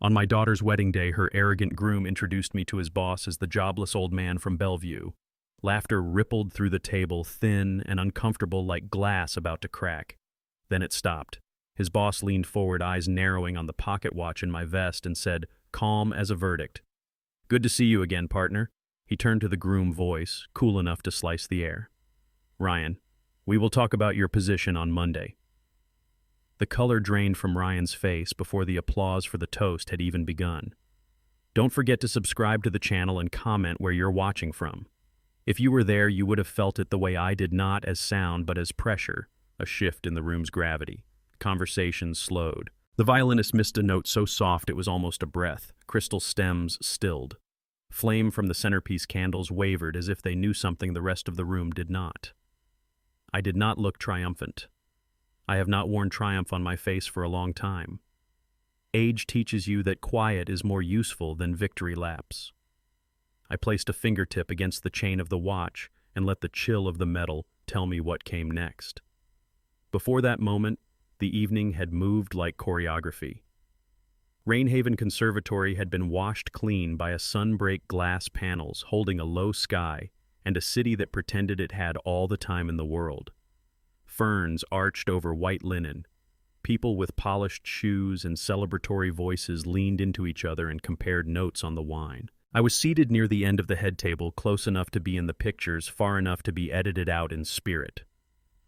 On my daughter's wedding day, her arrogant groom introduced me to his boss as the jobless old man from Bellevue. Laughter rippled through the table, thin and uncomfortable like glass about to crack. Then it stopped. His boss leaned forward, eyes narrowing on the pocket watch in my vest, and said, calm as a verdict, "Good to see you again, partner." He turned to the groom, voice cool enough to slice the air. "Ryan, we will talk about your position on Monday." The color drained from Ryan's face before the applause for the toast had even begun. Don't forget to subscribe to the channel and comment where you're watching from. If you were there, you would have felt it the way I did, not as sound but as pressure, a shift in the room's gravity. Conversation slowed. The violinist missed a note so soft it was almost a breath. Crystal stems stilled. Flame from the centerpiece candles wavered as if they knew something the rest of the room did not. I did not look triumphant. I have not worn triumph on my face for a long time. Age teaches you that quiet is more useful than victory laps. I placed a fingertip against the chain of the watch and let the chill of the metal tell me what came next. Before that moment, the evening had moved like choreography. Rainhaven Conservatory had been washed clean by a sunbreak glass panels holding a low sky and a city that pretended it had all the time in the world. Ferns arched over white linen. People with polished shoes and celebratory voices leaned into each other and compared notes on the wine. I was seated near the end of the head table, close enough to be in the pictures, far enough to be edited out in spirit.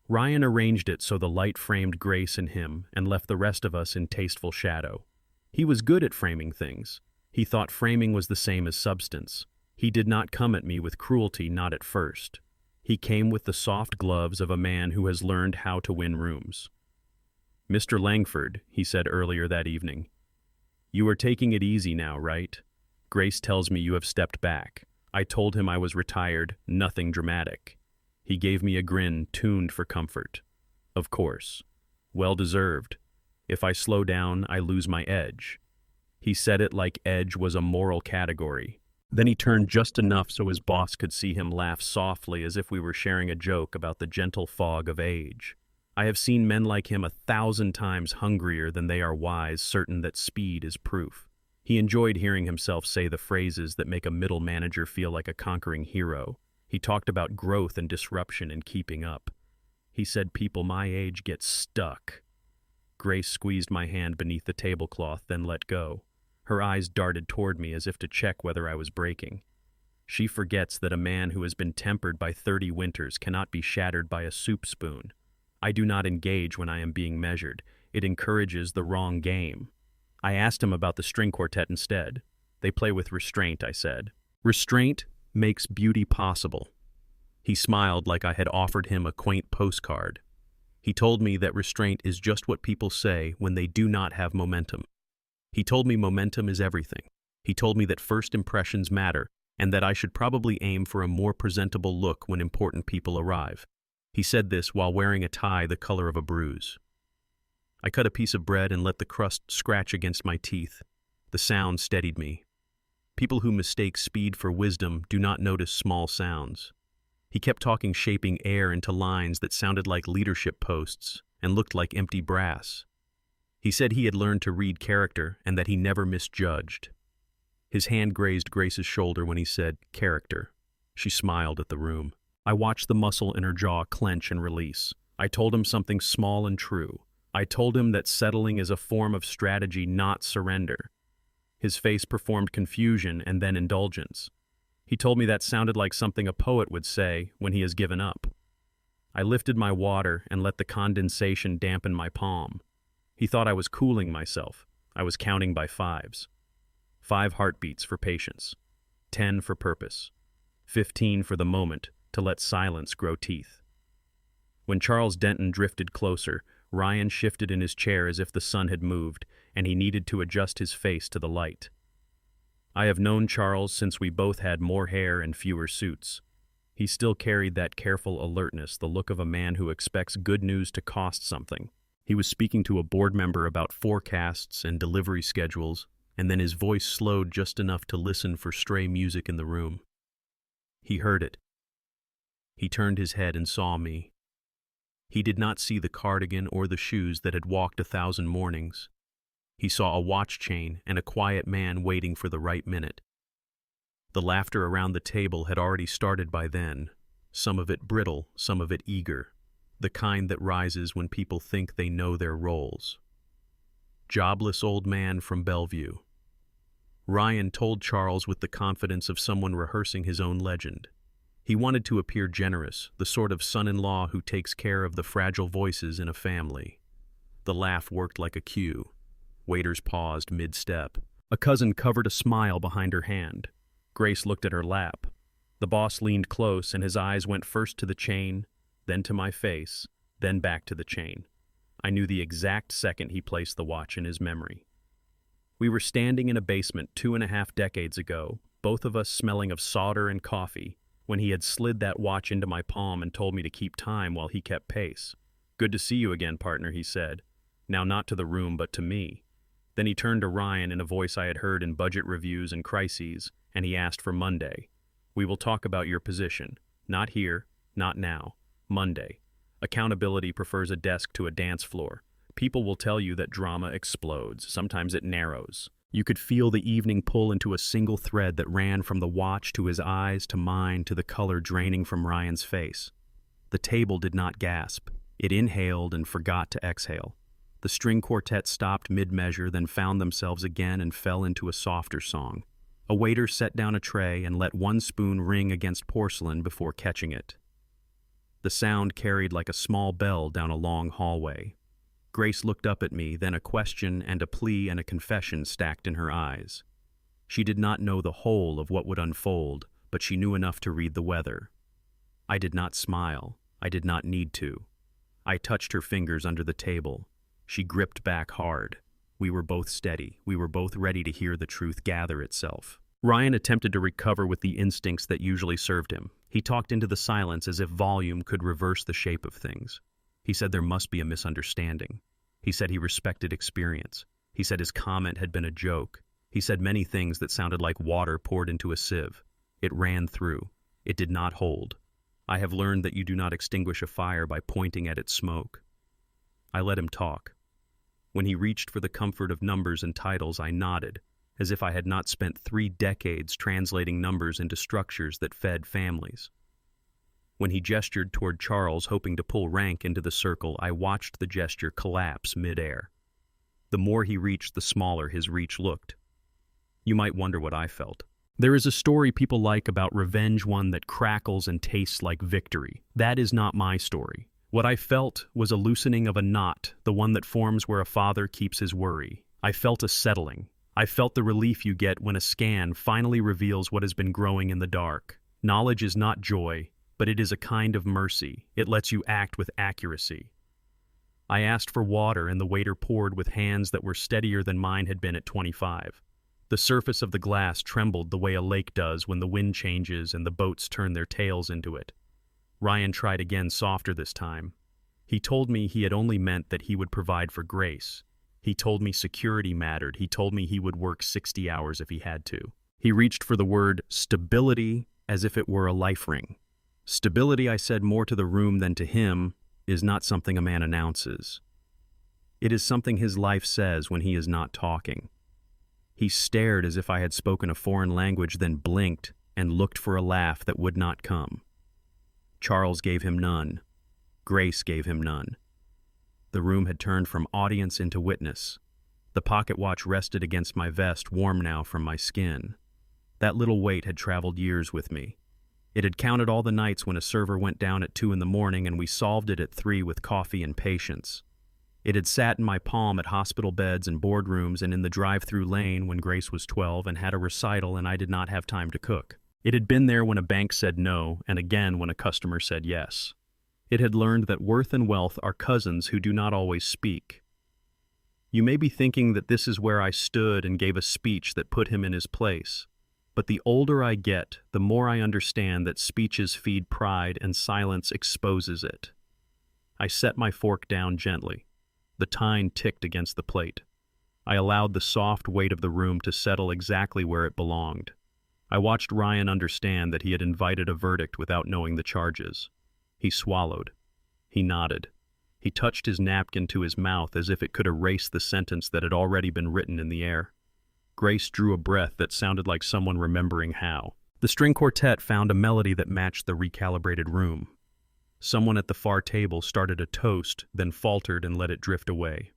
Ryan arranged it so the light framed Grace and him and left the rest of us in tasteful shadow. He was good at framing things. He thought framing was the same as substance. He did not come at me with cruelty, not at first. He came with the soft gloves of a man who has learned how to win rooms. "Mr. Langford," he said earlier that evening, "you are taking it easy now, right? Grace tells me you have stepped back." I told him I was retired, nothing dramatic. He gave me a grin tuned for comfort. "Of course. Well deserved. If I slow down, I lose my edge." He said it like edge was a moral category. Then he turned just enough so his boss could see him laugh softly, as if we were sharing a joke about the gentle fog of age. I have seen men like him 1,000 times hungrier than they are wise, certain that speed is proof. He enjoyed hearing himself say the phrases that make a middle manager feel like a conquering hero. He talked about growth and disruption and keeping up. He said people my age get stuck. Grace squeezed my hand beneath the tablecloth, then let go. Her eyes darted toward me as if to check whether I was breaking. She forgets that a man who has been tempered by 30 winters cannot be shattered by a soup spoon. I do not engage when I am being measured. It encourages the wrong game. I asked him about the string quartet instead. "They play with restraint," I said. "Restraint makes beauty possible." He smiled like I had offered him a quaint postcard. He told me that restraint is just what people say when they do not have momentum. He told me momentum is everything. He told me that first impressions matter and that I should probably aim for a more presentable look when important people arrive. He said this while wearing a tie the color of a bruise. I cut a piece of bread and let the crust scratch against my teeth. The sound steadied me. People who mistake speed for wisdom do not notice small sounds. He kept talking, shaping air into lines that sounded like leadership posts and looked like empty brass. He said he had learned to read character and that he never misjudged. His hand grazed Grace's shoulder when he said, "Character." She smiled at the room. I watched the muscle in her jaw clench and release. I told him something small and true. I told him that settling is a form of strategy, not surrender. His face performed confusion and then indulgence. He told me that sounded like something a poet would say when he has given up. I lifted my water and let the condensation dampen my palm. He thought I was cooling myself. I was counting by fives. 5 heartbeats for patience, 10 for purpose, 15 for the moment to let silence grow teeth. When Charles Denton drifted closer, Ryan shifted in his chair as if the sun had moved, and he needed to adjust his face to the light. I have known Charles since we both had more hair and fewer suits. He still carried that careful alertness, the look of a man who expects good news to cost something. He was speaking to a board member about forecasts and delivery schedules, and then his voice slowed just enough to listen for stray music in the room. He heard it. He turned his head and saw me. He did not see the cardigan or the shoes that had walked 1,000 mornings. He saw a watch chain and a quiet man waiting for the right minute. The laughter around the table had already started by then, some of it brittle, some of it eager, the kind that rises when people think they know their roles. Jobless old man from Bellevue. Ryan told Charles with the confidence of someone rehearsing his own legend. He wanted to appear generous, the sort of son-in-law who takes care of the fragile voices in a family. The laugh worked like a cue. Waiters paused mid-step. A cousin covered a smile behind her hand. Grace looked at her lap. The boss leaned close, and his eyes went first to the chain, then to my face, then back to the chain. I knew the exact second he placed the watch in his memory. We were standing in a basement 2.5 decades ago, both of us smelling of solder and coffee, when he had slid that watch into my palm and told me to keep time while he kept pace. "Good to see you again, partner," he said. Now not to the room, but to me. Then he turned to Ryan in a voice I had heard in budget reviews and crises, and he asked for Monday. "We will talk about your position. Not here, not now. Monday. Accountability prefers a desk to a dance floor. People will tell you that drama explodes. Sometimes it narrows. You could feel the evening pull into a single thread that ran from the watch to his eyes to mine to the color draining from Ryan's face. The table did not gasp. It inhaled and forgot to exhale. The string quartet stopped mid-measure, then found themselves again and fell into a softer song. A waiter set down a tray and let one spoon ring against porcelain before catching it. The sound carried like a small bell down a long hallway. Grace looked up at me, then a question and a plea and a confession stacked in her eyes. She did not know the whole of what would unfold, but she knew enough to read the weather. I did not smile. I did not need to. I touched her fingers under the table. She gripped back hard. We were both steady. We were both ready to hear the truth gather itself. Ryan attempted to recover with the instincts that usually served him. He talked into the silence as if volume could reverse the shape of things. He said there must be a misunderstanding. He said he respected experience. He said his comment had been a joke. He said many things that sounded like water poured into a sieve. It ran through. It did not hold. I have learned that you do not extinguish a fire by pointing at its smoke. I let him talk. When he reached for the comfort of numbers and titles, I nodded, as if I had not spent 3 decades translating numbers into structures that fed families. When he gestured toward Charles, hoping to pull rank into the circle, I watched the gesture collapse mid-air. The more he reached, the smaller his reach looked. You might wonder what I felt. There is a story people like about revenge, one that crackles and tastes like victory. That is not my story. What I felt was a loosening of a knot, the one that forms where a father keeps his worry. I felt a settling. I felt the relief you get when a scan finally reveals what has been growing in the dark. Knowledge is not joy, but it is a kind of mercy. It lets you act with accuracy. I asked for water, and the waiter poured with hands that were steadier than mine had been at 25. The surface of the glass trembled the way a lake does when the wind changes and the boats turn their tails into it. Ryan tried again, softer this time. He told me he had only meant that he would provide for Grace. He told me security mattered. He told me he would work 60 hours if he had to. He reached for the word stability as if it were a life ring. Stability, I said more to the room than to him, is not something a man announces. It is something his life says when he is not talking. He stared as if I had spoken a foreign language, then blinked and looked for a laugh that would not come. Charles gave him none. Grace gave him none. The room had turned from audience into witness. The pocket watch rested against my vest, warm now from my skin. That little weight had traveled years with me. It had counted all the nights when a server went down at 2 a.m. and we solved it at 3 with coffee and patience. It had sat in my palm at hospital beds and boardrooms and in the drive-through lane when Grace was 12 and had a recital and I did not have time to cook. It had been there when a bank said no, and again when a customer said yes. It had learned that worth and wealth are cousins who do not always speak. You may be thinking that this is where I stood and gave a speech that put him in his place. But the older I get, the more I understand that speeches feed pride and silence exposes it. I set my fork down gently. The tine ticked against the plate. I allowed the soft weight of the room to settle exactly where it belonged. I watched Ryan understand that he had invited a verdict without knowing the charges. He swallowed. He nodded. He touched his napkin to his mouth as if it could erase the sentence that had already been written in the air. Grace drew a breath that sounded like someone remembering how. The string quartet found a melody that matched the recalibrated room. Someone at the far table started a toast, then faltered and let it drift away.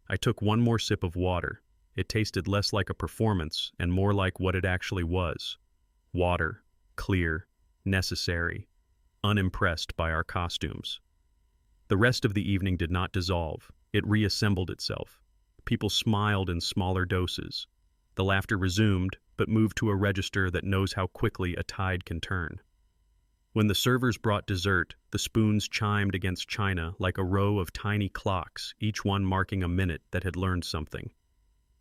I took one more sip of water. It tasted less like a performance and more like what it actually was. Water, clear, necessary, unimpressed by our costumes. The rest of the evening did not dissolve. It reassembled itself. People smiled in smaller doses. The laughter resumed, but moved to a register that knows how quickly a tide can turn. When the servers brought dessert, the spoons chimed against china like a row of tiny clocks, each one marking a minute that had learned something.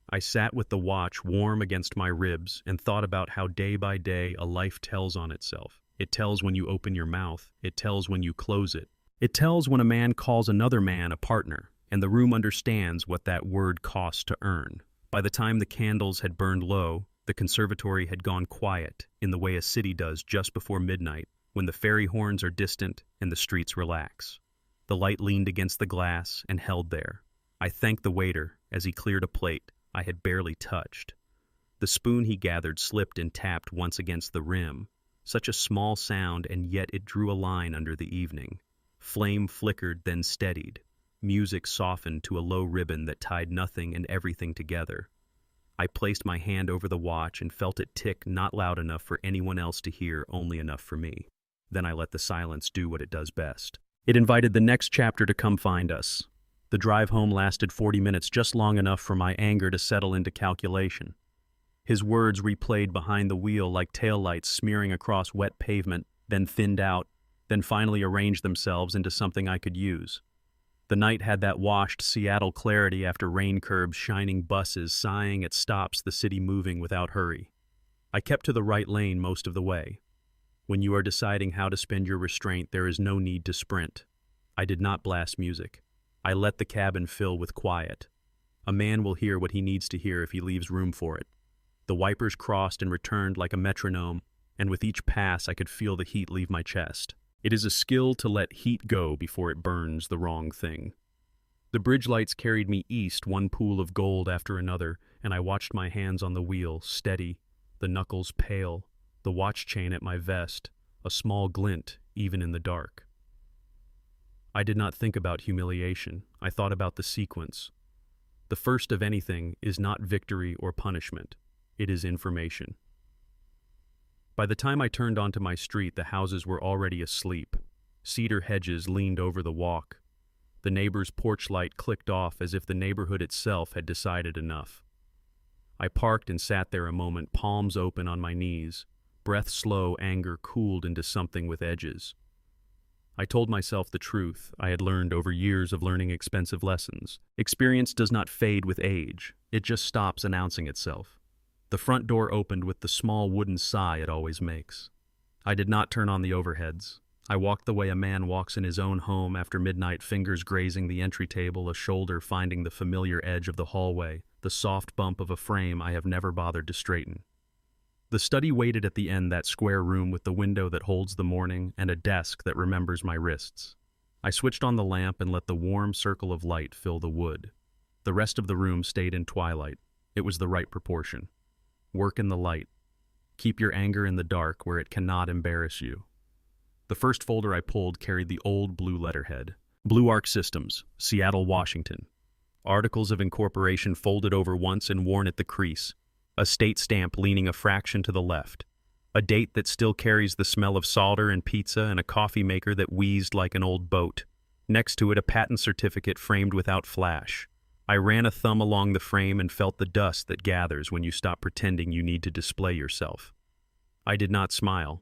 I sat with the watch warm against my ribs and thought about how day by day a life tells on itself. It tells when you open your mouth. It tells when you close it. It tells when a man calls another man a partner, and the room understands what that word costs to earn. By the time the candles had burned low, the conservatory had gone quiet in the way a city does just before midnight, when the fairy horns are distant and the streets relax. The light leaned against the glass and held there. I thanked the waiter as he cleared a plate I had barely touched. The spoon he gathered slipped and tapped once against the rim. Such a small sound, and yet it drew a line under the evening. Flame flickered, then steadied. Music softened to a low ribbon that tied nothing and everything together. I placed my hand over the watch and felt it tick, not loud enough for anyone else to hear, only enough for me. Then I let the silence do what it does best. It invited the next chapter to come find us. The drive home lasted 40 minutes, just long enough for my anger to settle into calculation. His words replayed behind the wheel like taillights smearing across wet pavement, then thinned out, then finally arranged themselves into something I could use. The night had that washed Seattle clarity after rain curbs, shining buses, sighing at stops, the city moving without hurry. I kept to the right lane most of the way. When you are deciding how to spend your restraint, there is no need to sprint. I did not blast music. I let the cabin fill with quiet. A man will hear what he needs to hear if he leaves room for it. The wipers crossed and returned like a metronome, and with each pass I could feel the heat leave my chest. It is a skill to let heat go before it burns the wrong thing. The bridge lights carried me east, one pool of gold after another, and I watched my hands on the wheel, steady, the knuckles pale, the watch chain at my vest, a small glint even in the dark. I did not think about humiliation. I thought about the sequence. The first of anything is not victory or punishment. It is information. By the time I turned onto my street, the houses were already asleep. Cedar hedges leaned over the walk. The neighbor's porch light clicked off as if the neighborhood itself had decided enough. I parked and sat there a moment, palms open on my knees. Breath slow, anger cooled into something with edges. I told myself the truth I had learned over years of learning expensive lessons. Experience does not fade with age. It just stops announcing itself. The front door opened with the small wooden sigh it always makes. I did not turn on the overheads. I walked the way a man walks in his own home after midnight, fingers grazing the entry table, a shoulder finding the familiar edge of the hallway, the soft bump of a frame I have never bothered to straighten. The study waited at the end, that square room with the window that holds the morning and a desk that remembers my wrists. I switched on the lamp and let the warm circle of light fill the wood. The rest of the room stayed in twilight. It was the right proportion. Work in the light. Keep your anger in the dark where it cannot embarrass you. The first folder I pulled carried the old blue letterhead. Blue Arc Systems, Seattle, Washington. Articles of incorporation folded over once and worn at the crease. A state stamp leaning a fraction to the left. A date that still carries the smell of solder and pizza, and a coffee maker that wheezed like an old boat. Next to it, a patent certificate framed without flash. I ran a thumb along the frame and felt the dust that gathers when you stop pretending you need to display yourself. I did not smile.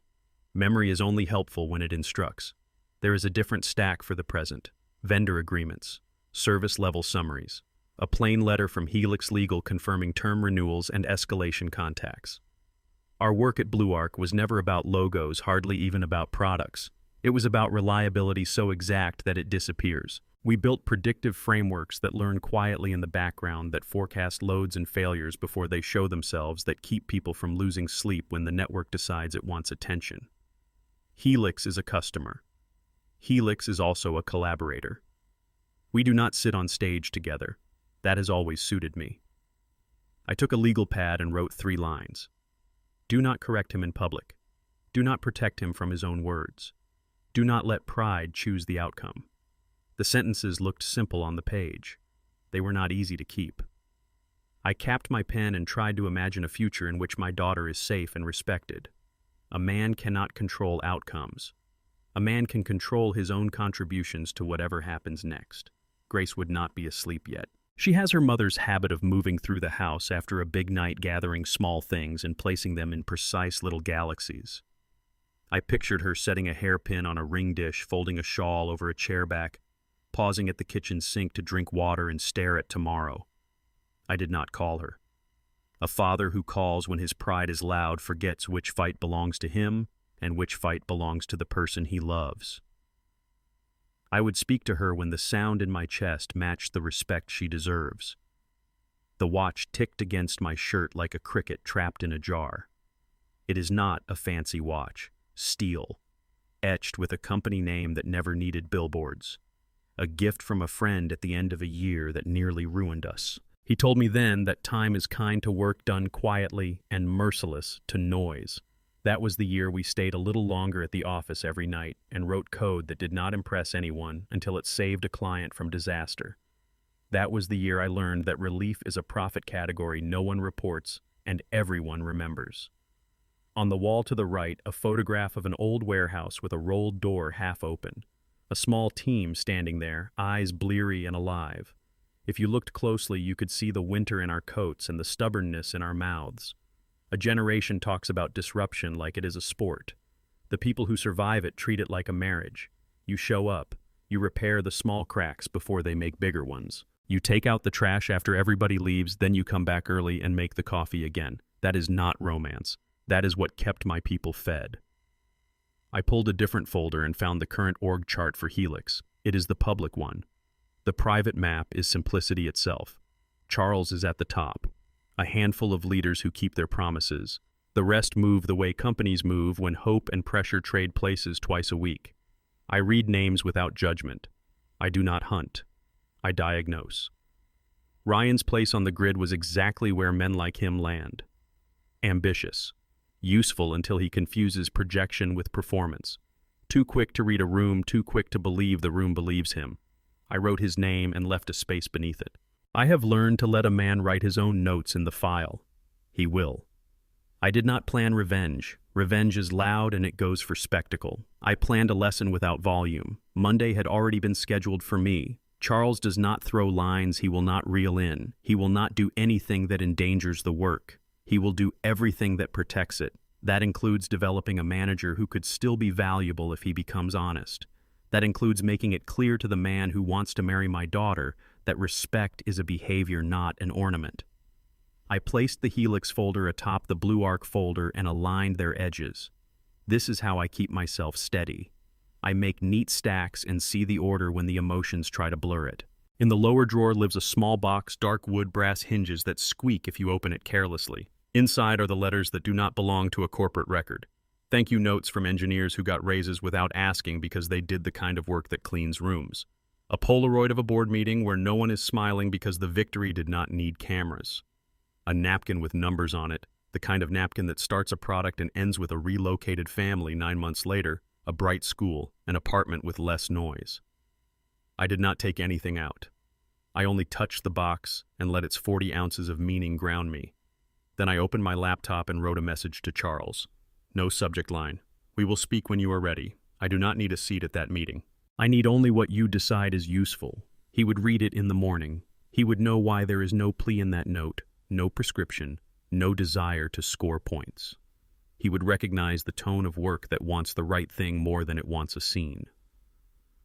Memory is only helpful when it instructs. There is a different stack for the present. Vendor agreements. Service level summaries. A plain letter from Helix Legal confirming term renewals and escalation contacts. Our work at Blue Arc was never about logos, hardly even about products. It was about reliability so exact that it disappears. We built predictive frameworks that learn quietly in the background, that forecast loads and failures before they show themselves, that keep people from losing sleep when the network decides it wants attention. Helix is a customer. Helix is also a collaborator. We do not sit on stage together. That has always suited me. I took a legal pad and wrote 3 lines. Do not correct him in public. Do not protect him from his own words. Do not let pride choose the outcome. The sentences looked simple on the page. They were not easy to keep. I capped my pen and tried to imagine a future in which my daughter is safe and respected. A man cannot control outcomes. A man can control his own contributions to whatever happens next. Grace would not be asleep yet. She has her mother's habit of moving through the house after a big night, gathering small things and placing them in precise little galaxies. I pictured her setting a hairpin on a ring dish, folding a shawl over a chair back, pausing at the kitchen sink to drink water and stare at tomorrow. I did not call her. A father who calls when his pride is loud forgets which fight belongs to him and which fight belongs to the person he loves. I would speak to her when the sound in my chest matched the respect she deserves. The watch ticked against my shirt like a cricket trapped in a jar. It is not a fancy watch, steel, etched with a company name that never needed billboards. A gift from a friend at the end of a year that nearly ruined us. He told me then that time is kind to work done quietly and merciless to noise. That was the year we stayed a little longer at the office every night and wrote code that did not impress anyone until it saved a client from disaster. That was the year I learned that relief is a profit category no one reports and everyone remembers. On the wall to the right, a photograph of an old warehouse with a rolled door half open. A small team standing there, eyes bleary and alive. If you looked closely, you could see the winter in our coats and the stubbornness in our mouths. A generation talks about disruption like it is a sport. The people who survive it treat it like a marriage. You show up. You repair the small cracks before they make bigger ones. You take out the trash after everybody leaves, then you come back early and make the coffee again. That is not romance. That is what kept my people fed. I pulled a different folder and found the current org chart for Helix. It is the public one. The private map is simplicity itself. Charles is at the top. A handful of leaders who keep their promises. The rest move the way companies move when hope and pressure trade places twice a week. I read names without judgment. I do not hunt. I diagnose. Ryan's place on the grid was exactly where men like him land. Ambitious. Useful until he confuses projection with performance. Too quick to read a room, too quick to believe the room believes him. I wrote his name and left a space beneath it. I have learned to let a man write his own notes in the file. He will. I did not plan revenge. Revenge is loud and it goes for spectacle. I planned a lesson without volume. Monday had already been scheduled for me. Charles does not throw lines he will not reel in. He will not do anything that endangers the work. He will do everything that protects it. That includes developing a manager who could still be valuable if he becomes honest. That includes making it clear to the man who wants to marry my daughter that respect is a behavior, not an ornament. I placed the Helix folder atop the Blue Arc folder and aligned their edges. This is how I keep myself steady. I make neat stacks and see the order when the emotions try to blur it. In the lower drawer lives a small box, dark wood brass hinges that squeak if you open it carelessly. Inside are the letters that do not belong to a corporate record. Thank you notes from engineers who got raises without asking because they did the kind of work that cleans rooms. A Polaroid of a board meeting where no one is smiling because the victory did not need cameras. A napkin with numbers on it, the kind of napkin that starts a product and ends with a relocated family 9 months later, a bright school, an apartment with less noise. I did not take anything out. I only touched the box and let its 40 ounces of meaning ground me. Then I opened my laptop and wrote a message to Charles. No subject line. We will speak when you are ready. I do not need a seat at that meeting. I need only what you decide is useful. He would read it in the morning. He would know why there is no plea in that note, no prescription, no desire to score points. He would recognize the tone of work that wants the right thing more than it wants a scene.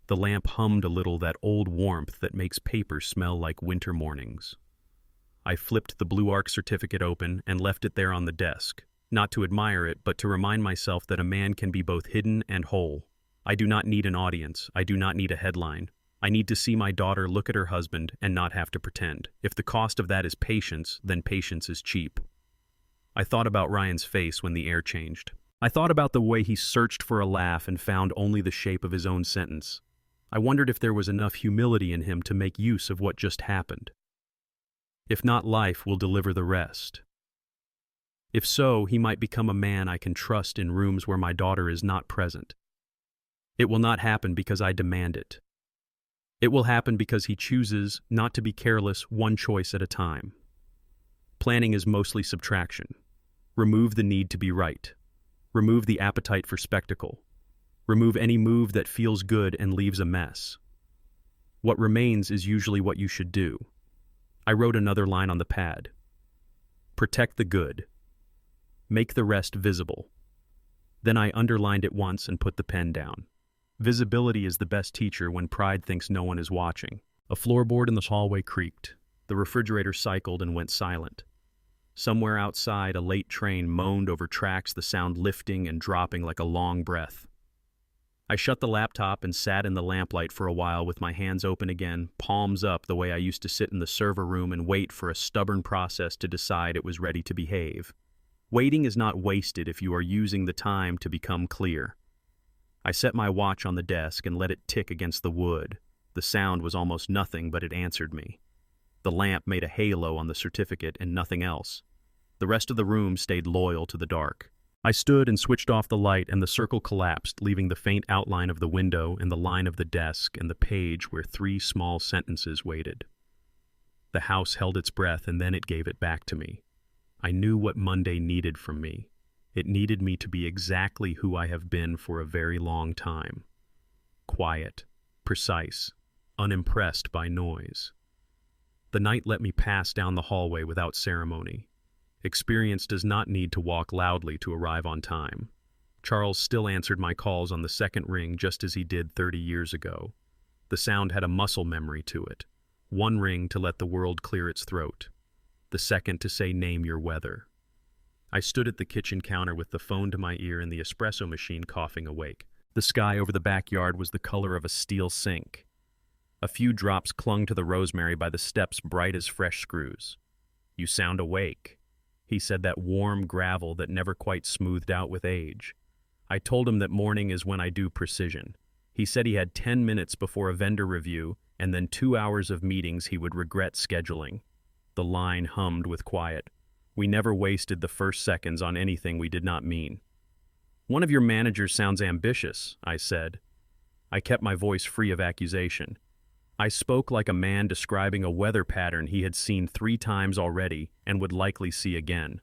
The lamp hummed a little, that old warmth that makes paper smell like winter mornings. I flipped the Blue Arc certificate open and left it there on the desk, not to admire it, but to remind myself that a man can be both hidden and whole. I do not need an audience. I do not need a headline. I need to see my daughter look at her husband and not have to pretend. If the cost of that is patience, then patience is cheap. I thought about Ryan's face when the air changed. I thought about the way he searched for a laugh and found only the shape of his own sentence. I wondered if there was enough humility in him to make use of what just happened. If not, life will deliver the rest. If so, he might become a man I can trust in rooms where my daughter is not present. It will not happen because I demand it. It will happen because he chooses not to be careless, one choice at a time. Planning is mostly subtraction. Remove the need to be right. Remove the appetite for spectacle. Remove any move that feels good and leaves a mess. What remains is usually what you should do. I wrote another line on the pad. Protect the good. Make the rest visible. Then I underlined it once and put the pen down. Visibility is the best teacher when pride thinks no one is watching. A floorboard in the hallway creaked. The refrigerator cycled and went silent. Somewhere outside, a late train moaned over tracks, the sound lifting and dropping like a long breath. I shut the laptop and sat in the lamplight for a while with my hands open again, palms up the way I used to sit in the server room and wait for a stubborn process to decide it was ready to behave. Waiting is not wasted if you are using the time to become clear. I set my watch on the desk and let it tick against the wood. The sound was almost nothing, but it answered me. The lamp made a halo on the certificate and nothing else. The rest of the room stayed loyal to the dark. I stood and switched off the light, and the circle collapsed, leaving the faint outline of the window and the line of the desk and the page where 3 small sentences waited. The house held its breath, and then it gave it back to me. I knew what Monday needed from me. It needed me to be exactly who I have been for a very long time. Quiet, precise, unimpressed by noise. The night let me pass down the hallway without ceremony. Experience does not need to walk loudly to arrive on time. Charles still answered my calls on the second ring just as he did 30 years ago. The sound had a muscle memory to it. 1 ring to let the world clear its throat. The second to say, "Name your weather." I stood at the kitchen counter with the phone to my ear and the espresso machine coughing awake. The sky over the backyard was the color of a steel sink. A few drops clung to the rosemary by the steps, bright as fresh screws. "You sound awake," he said, that warm gravel that never quite smoothed out with age. I told him that morning is when I do precision. He said he had 10 minutes before a vendor review and then 2 hours of meetings he would regret scheduling. The line hummed with quiet. We never wasted the first seconds on anything we did not mean. "One of your managers sounds ambitious," I said. I kept my voice free of accusation. I spoke like a man describing a weather pattern he had seen 3 times already and would likely see again.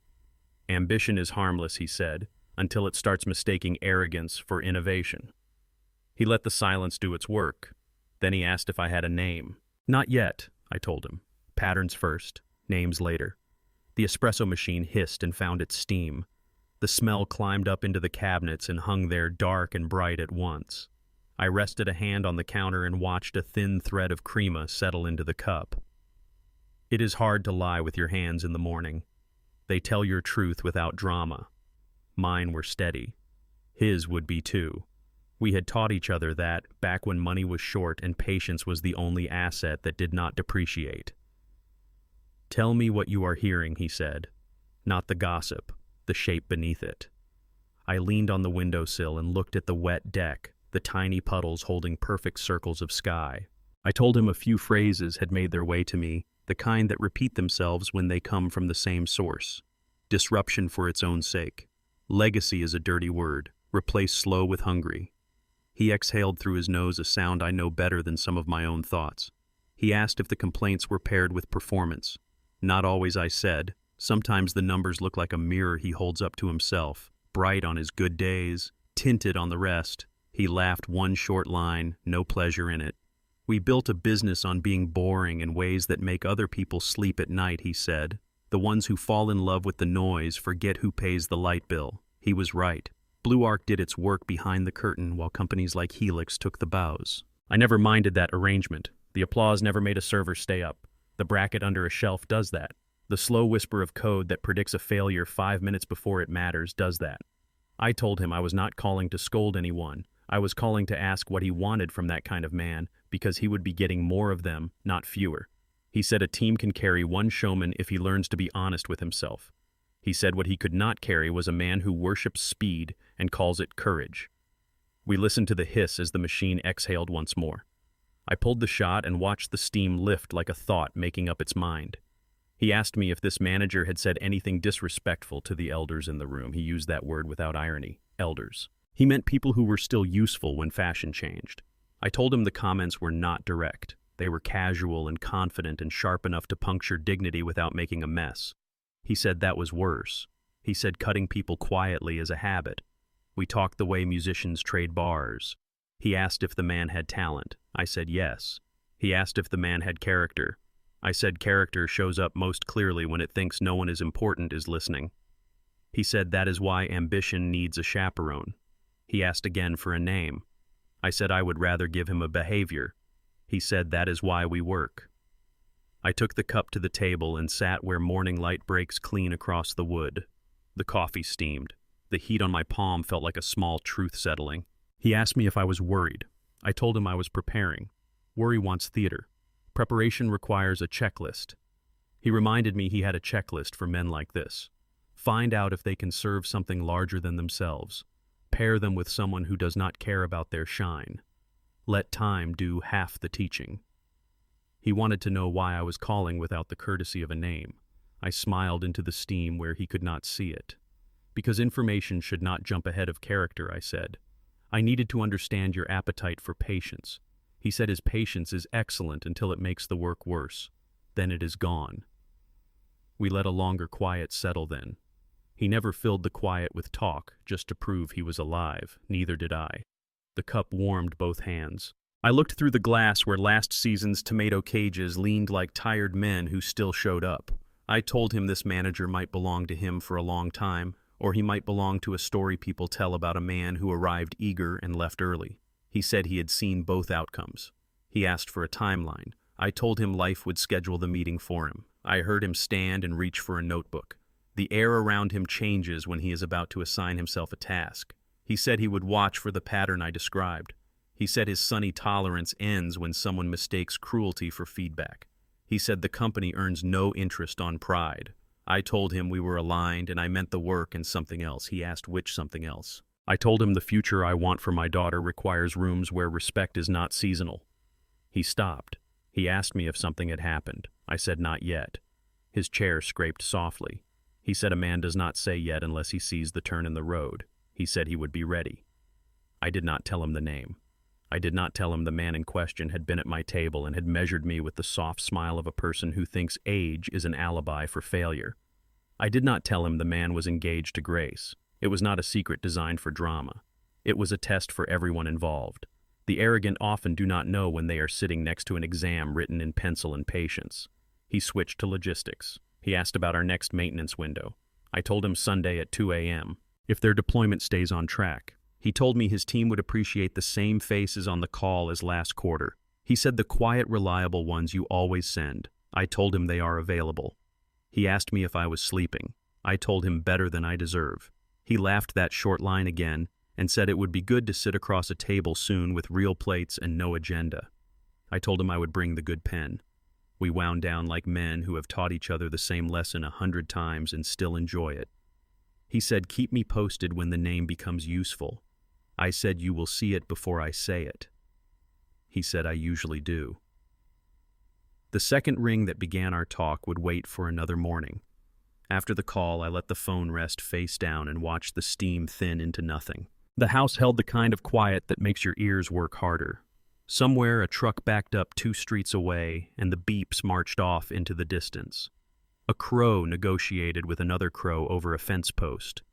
"Ambition is harmless," he said, "until it starts mistaking arrogance for innovation." He let the silence do its work. Then he asked if I had a name. "Not yet," I told him. "Patterns first, names later." The espresso machine hissed and found its steam. The smell climbed up into the cabinets and hung there dark and bright at once. I rested a hand on the counter and watched a thin thread of crema settle into the cup. It is hard to lie with your hands in the morning. They tell your truth without drama. Mine were steady. His would be too. We had taught each other that back when money was short and patience was the only asset that did not depreciate. "Tell me what you are hearing," he said. "Not the gossip, the shape beneath it." I leaned on the windowsill and looked at the wet deck, the tiny puddles holding perfect circles of sky. I told him a few phrases had made their way to me, the kind that repeat themselves when they come from the same source. Disruption for its own sake. Legacy is a dirty word. Replace slow with hungry. He exhaled through his nose a sound I know better than some of my own thoughts. He asked if the complaints were paired with performance. Not always, I said. Sometimes the numbers look like a mirror he holds up to himself, bright on his good days, tinted on the rest. He laughed one short line, no pleasure in it. "We built a business on being boring in ways that make other people sleep at night," he said. "The ones who fall in love with the noise forget who pays the light bill." He was right. Blue Arc did its work behind the curtain while companies like Helix took the bows. I never minded that arrangement. The applause never made a server stay up. The bracket under a shelf does that. The slow whisper of code that predicts a failure 5 minutes before it matters does that. I told him I was not calling to scold anyone. I was calling to ask what he wanted from that kind of man, because he would be getting more of them, not fewer. He said a team can carry one showman if he learns to be honest with himself. He said what he could not carry was a man who worships speed and calls it courage. We listened to the hiss as the machine exhaled once more. I pulled the shot and watched the steam lift like a thought making up its mind. He asked me if this manager had said anything disrespectful to the elders in the room. He used that word without irony, elders. He meant people who were still useful when fashion changed. I told him the comments were not direct. They were casual and confident and sharp enough to puncture dignity without making a mess. He said that was worse. He said cutting people quietly is a habit. We talked the way musicians trade bars. He asked if the man had talent. I said yes. He asked if the man had character. I said character shows up most clearly when it thinks no one is important is listening. He said that is why ambition needs a chaperone. He asked again for a name. I said I would rather give him a behavior. He said that is why we work. I took the cup to the table and sat where morning light breaks clean across the wood. The coffee steamed. The heat on my palm felt like a small truth settling. He asked me if I was worried. I told him I was preparing. Worry wants theater. Preparation requires a checklist. He reminded me he had a checklist for men like this. Find out if they can serve something larger than themselves. Pair them with someone who does not care about their shine. Let time do half the teaching. He wanted to know why I was calling without the courtesy of a name. I smiled into the steam where he could not see it. Because information should not jump ahead of character, I said. I needed to understand your appetite for patience. He said his patience is excellent until it makes the work worse. Then it is gone. We let a longer quiet settle then. He never filled the quiet with talk, just to prove he was alive. Neither did I. The cup warmed both hands. I looked through the glass where last season's tomato cages leaned like tired men who still showed up. I told him this manager might belong to him for a long time, or he might belong to a story people tell about a man who arrived eager and left early. He said he had seen both outcomes. He asked for a timeline. I told him life would schedule the meeting for him. I heard him stand and reach for a notebook. The air around him changes when he is about to assign himself a task. He said he would watch for the pattern I described. He said his sunny tolerance ends when someone mistakes cruelty for feedback. He said the company earns no interest on pride. I told him we were aligned and I meant the work and something else. He asked which something else. I told him the future I want for my daughter requires rooms where respect is not seasonal. He stopped. He asked me if something had happened. I said not yet. His chair scraped softly. He said a man does not say yet unless he sees the turn in the road. He said he would be ready. I did not tell him the name. I did not tell him the man in question had been at my table and had measured me with the soft smile of a person who thinks age is an alibi for failure. I did not tell him the man was engaged to Grace. It was not a secret designed for drama. It was a test for everyone involved. The arrogant often do not know when they are sitting next to an exam written in pencil and patience. He switched to logistics. He asked about our next maintenance window. I told him Sunday at 2 a.m. if their deployment stays on track. He told me his team would appreciate the same faces on the call as last quarter. He said the quiet, reliable ones you always send. I told him they are available. He asked me if I was sleeping. I told him better than I deserve. He laughed that short line again and said it would be good to sit across a table soon with real plates and no agenda. I told him I would bring the good pen. We wound down like men who have taught each other the same lesson 100 times and still enjoy it. He said, keep me posted when the name becomes useful. I said, you will see it before I say it. He said, I usually do. The second ring that began our talk would wait for another morning. After the call, I let the phone rest face down and watched the steam thin into nothing. The house held the kind of quiet that makes your ears work harder. Somewhere, a truck backed up 2 streets away, and the beeps marched off into the distance. A crow negotiated with another crow over a fence post.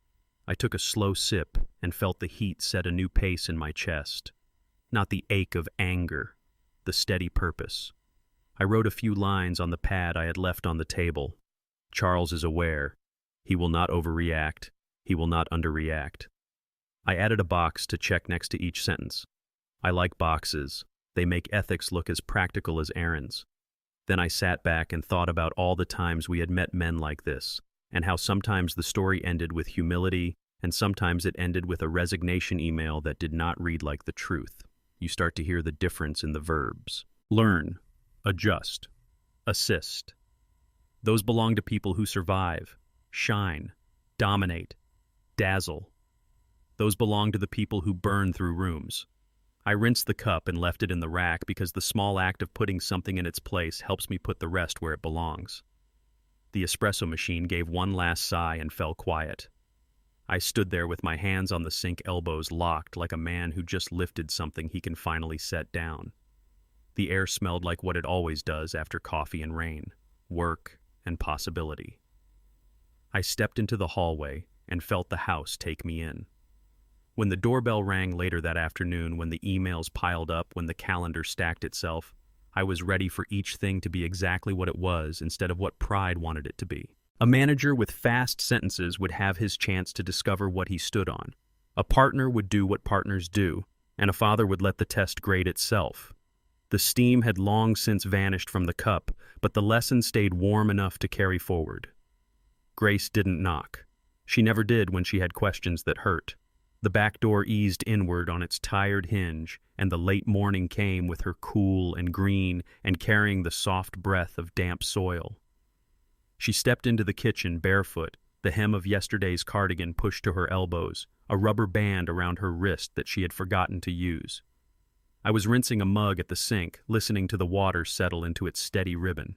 I took a slow sip and felt the heat set a new pace in my chest. Not the ache of anger, the steady purpose. I wrote a few lines on the pad I had left on the table. Charles is aware. He will not overreact. He will not underreact. I added a box to check next to each sentence. I like boxes. They make ethics look as practical as errands. Then I sat back and thought about all the times we had met men like this, and how sometimes the story ended with humility, and sometimes it ended with a resignation email that did not read like the truth. You start to hear the difference in the verbs. Learn, adjust, assist. Those belong to people who survive, shine, dominate, dazzle. Those belong to the people who burn through rooms. I rinsed the cup and left it in the rack because the small act of putting something in its place helps me put the rest where it belongs. The espresso machine gave one last sigh and fell quiet. I stood there with my hands on the sink, elbows locked like a man who just lifted something he can finally set down. The air smelled like what it always does after coffee and rain, work and possibility. I stepped into the hallway and felt the house take me in. When the doorbell rang later that afternoon, when the emails piled up, when the calendar stacked itself, I was ready for each thing to be exactly what it was instead of what pride wanted it to be. A manager with fast sentences would have his chance to discover what he stood on. A partner would do what partners do, and a father would let the test grade itself. The steam had long since vanished from the cup, but the lesson stayed warm enough to carry forward. Grace didn't knock. She never did when she had questions that hurt. The back door eased inward on its tired hinge, and the late morning came with her cool and green and carrying the soft breath of damp soil. She stepped into the kitchen barefoot, the hem of yesterday's cardigan pushed to her elbows, a rubber band around her wrist that she had forgotten to use. I was rinsing a mug at the sink, listening to the water settle into its steady ribbon.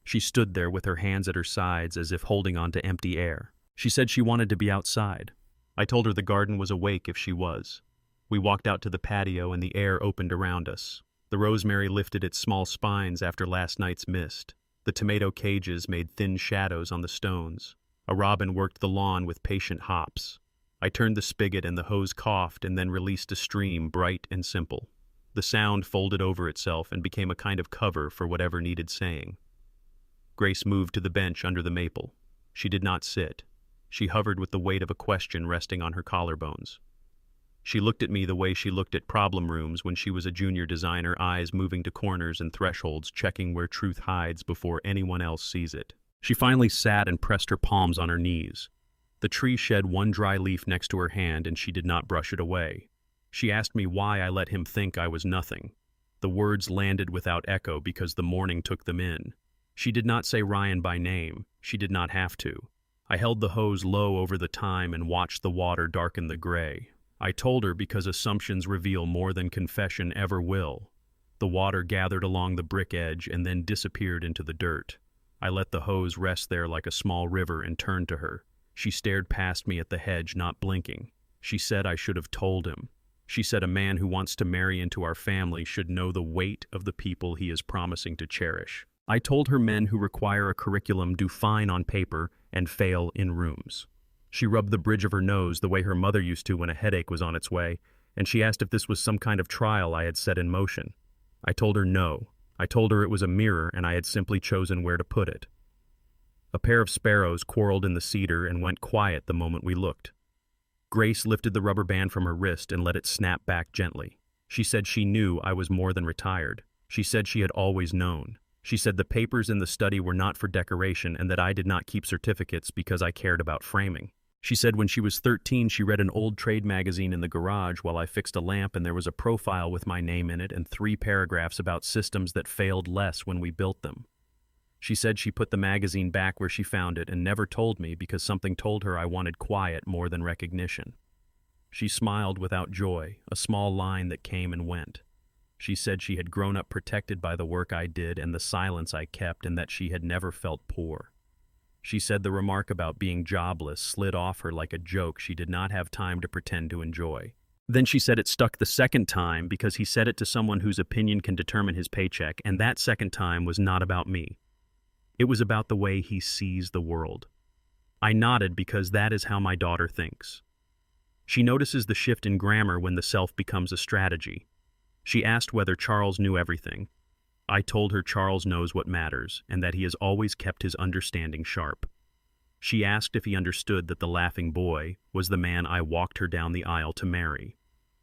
She stood there with her hands at her sides as if holding on to empty air. She said she wanted to be outside. I told her the garden was awake if she was. We walked out to the patio and the air opened around us. The rosemary lifted its small spines after last night's mist. The tomato cages made thin shadows on the stones. A robin worked the lawn with patient hops. I turned the spigot and the hose coughed and then released a stream bright and simple. The sound folded over itself and became a kind of cover for whatever needed saying. Grace moved to the bench under the maple. She did not sit. She hovered with the weight of a question resting on her collarbones. She looked at me the way she looked at problem rooms when she was a junior designer, eyes moving to corners and thresholds, checking where truth hides before anyone else sees it. She finally sat and pressed her palms on her knees. The tree shed one dry leaf next to her hand and she did not brush it away. She asked me why I let him think I was nothing. The words landed without echo because the morning took them in. She did not say Ryan by name. She did not have to. I held the hose low over the time and watched the water darken the gray. I told her because assumptions reveal more than confession ever will. The water gathered along the brick edge and then disappeared into the dirt. I let the hose rest there like a small river and turned to her. She stared past me at the hedge, not blinking. She said I should have told him. She said a man who wants to marry into our family should know the weight of the people he is promising to cherish. I told her men who require a curriculum do fine on paper and fail in rooms. She rubbed the bridge of her nose the way her mother used to when a headache was on its way, and she asked if this was some kind of trial I had set in motion. I told her no. I told her it was a mirror and I had simply chosen where to put it. A pair of sparrows quarreled in the cedar and went quiet the moment we looked. Grace lifted the rubber band from her wrist and let it snap back gently. She said she knew I was more than retired. She said she had always known. She said the papers in the study were not for decoration and that I did not keep certificates because I cared about framing. She said when she was 13, she read an old trade magazine in the garage while I fixed a lamp and there was a profile with my name in it and 3 paragraphs about systems that failed less when we built them. She said she put the magazine back where she found it and never told me because something told her I wanted quiet more than recognition. She smiled without joy, a small line that came and went. She said she had grown up protected by the work I did and the silence I kept and that she had never felt poor. She said the remark about being jobless slid off her like a joke she did not have time to pretend to enjoy. Then she said it stuck the second time because he said it to someone whose opinion can determine his paycheck, and that second time was not about me. It was about the way he sees the world. I nodded because that is how my daughter thinks. She notices the shift in grammar when the self becomes a strategy. She asked whether Charles knew everything. I told her Charles knows what matters and that he has always kept his understanding sharp. She asked if he understood that the laughing boy was the man I walked her down the aisle to marry.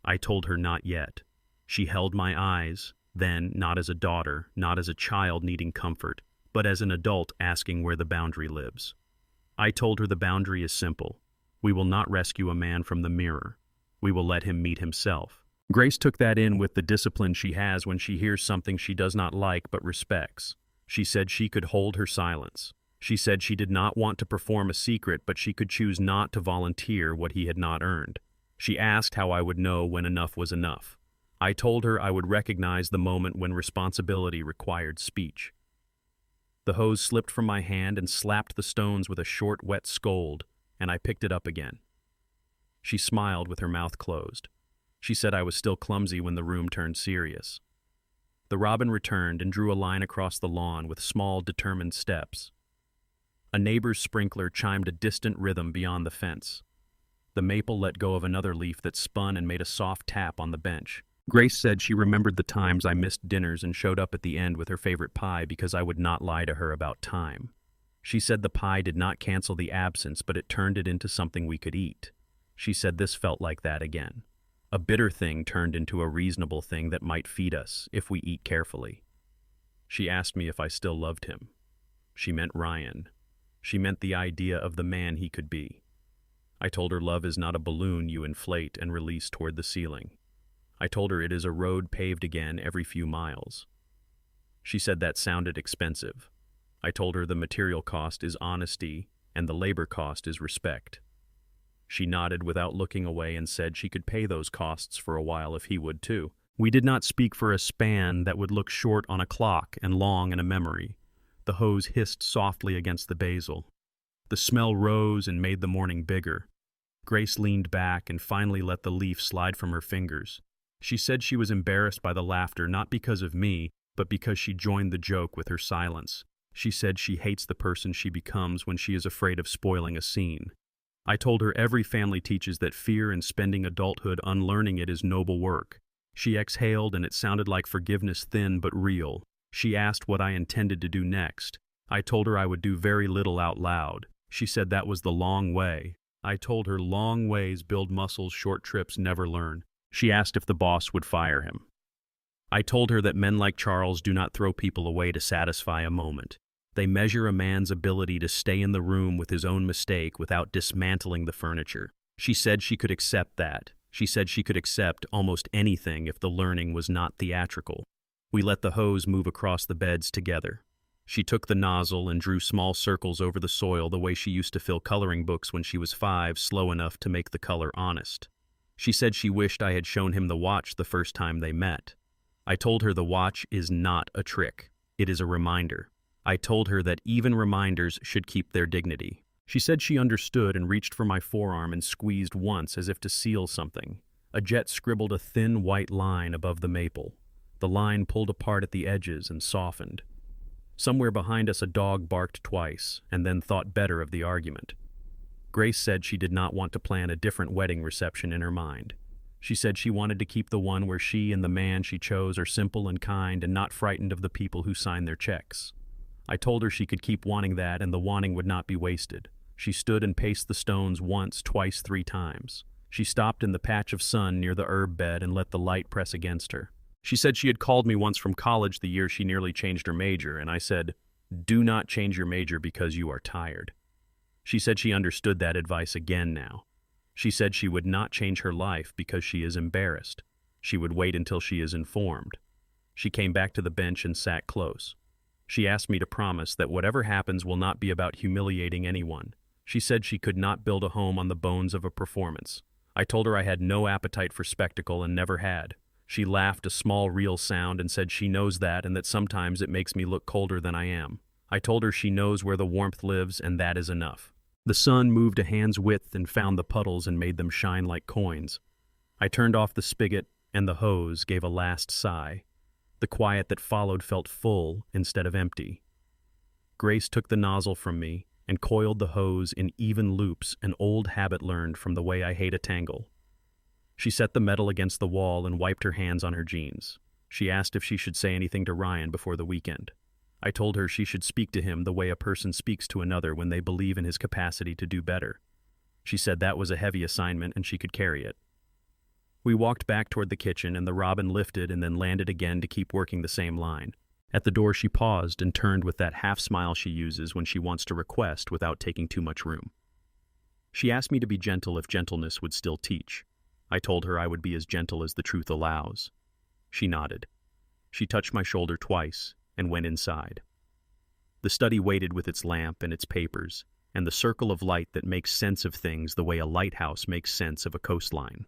I told her not yet. She held my eyes, then not as a daughter, not as a child needing comfort, but as an adult asking where the boundary lives. I told her the boundary is simple. We will not rescue a man from the mirror. We will let him meet himself. Grace took that in with the discipline she has when she hears something she does not like but respects. She said she could hold her silence. She said she did not want to perform a secret, but she could choose not to volunteer what he had not earned. She asked how I would know when enough was enough. I told her I would recognize the moment when responsibility required speech. The hose slipped from my hand and slapped the stones with a short, wet scold, and I picked it up again. She smiled with her mouth closed. She said I was still clumsy when the room turned serious. The robin returned and drew a line across the lawn with small, determined steps. A neighbor's sprinkler chimed a distant rhythm beyond the fence. The maple let go of another leaf that spun and made a soft tap on the bench. Grace said she remembered the times I missed dinners and showed up at the end with her favorite pie because I would not lie to her about time. She said the pie did not cancel the absence, but it turned it into something we could eat. She said this felt like that again. A bitter thing turned into a reasonable thing that might feed us if we eat carefully. She asked me if I still loved him. She meant Ryan. She meant the idea of the man he could be. I told her love is not a balloon you inflate and release toward the ceiling. I told her it is a road paved again every few miles. She said that sounded expensive. I told her the material cost is honesty and the labor cost is respect. She nodded without looking away and said she could pay those costs for a while if he would too. We did not speak for a span that would look short on a clock and long in a memory. The hose hissed softly against the basil. The smell rose and made the morning bigger. Grace leaned back and finally let the leaf slide from her fingers. She said she was embarrassed by the laughter, not because of me, but because she joined the joke with her silence. She said she hates the person she becomes when she is afraid of spoiling a scene. I told her every family teaches that fear and spending adulthood unlearning it is noble work. She exhaled and it sounded like forgiveness, thin but real. She asked what I intended to do next. I told her I would do very little out loud. She said that was the long way. I told her long ways build muscles, short trips never learn. She asked if the boss would fire him. I told her that men like Charles do not throw people away to satisfy a moment. They measure a man's ability to stay in the room with his own mistake without dismantling the furniture. She said she could accept that. She said she could accept almost anything if the learning was not theatrical. We let the hose move across the beds together. She took the nozzle and drew small circles over the soil the way she used to fill coloring books when she was 5, slow enough to make the color honest. She said she wished I had shown him the watch the first time they met. I told her the watch is not a trick. It is a reminder. I told her that even reminders should keep their dignity. She said she understood and reached for my forearm and squeezed once as if to seal something. A jet scribbled a thin white line above the maple. The line pulled apart at the edges and softened. Somewhere behind us a dog barked twice and then thought better of the argument. Grace said she did not want to plan a different wedding reception in her mind. She said she wanted to keep the one where she and the man she chose are simple and kind and not frightened of the people who sign their checks. I told her she could keep wanting that and the wanting would not be wasted. She stood and paced the stones once, twice, 3 times. She stopped in the patch of sun near the herb bed and let the light press against her. She said she had called me once from college the year she nearly changed her major, and I said, "Do not change your major because you are tired." She said she understood that advice again now. She said she would not change her life because she is embarrassed. She would wait until she is informed. She came back to the bench and sat close. She asked me to promise that whatever happens will not be about humiliating anyone. She said she could not build a home on the bones of a performance. I told her I had no appetite for spectacle and never had. She laughed a small, real sound and said she knows that and that sometimes it makes me look colder than I am. I told her she knows where the warmth lives and that is enough. The sun moved a hand's width and found the puddles and made them shine like coins. I turned off the spigot and the hose gave a last sigh. The quiet that followed felt full instead of empty. Grace took the nozzle from me and coiled the hose in even loops, an old habit learned from the way I hate a tangle. She set the metal against the wall and wiped her hands on her jeans. She asked if she should say anything to Ryan before the weekend. I told her she should speak to him the way a person speaks to another when they believe in his capacity to do better. She said that was a heavy assignment and she could carry it. We walked back toward the kitchen and the robin lifted and then landed again to keep working the same line. At the door she paused and turned with that half smile she uses when she wants to request without taking too much room. She asked me to be gentle if gentleness would still teach. I told her I would be as gentle as the truth allows. She nodded. She touched my shoulder twice and went inside. The study waited with its lamp and its papers, and the circle of light that makes sense of things the way a lighthouse makes sense of a coastline.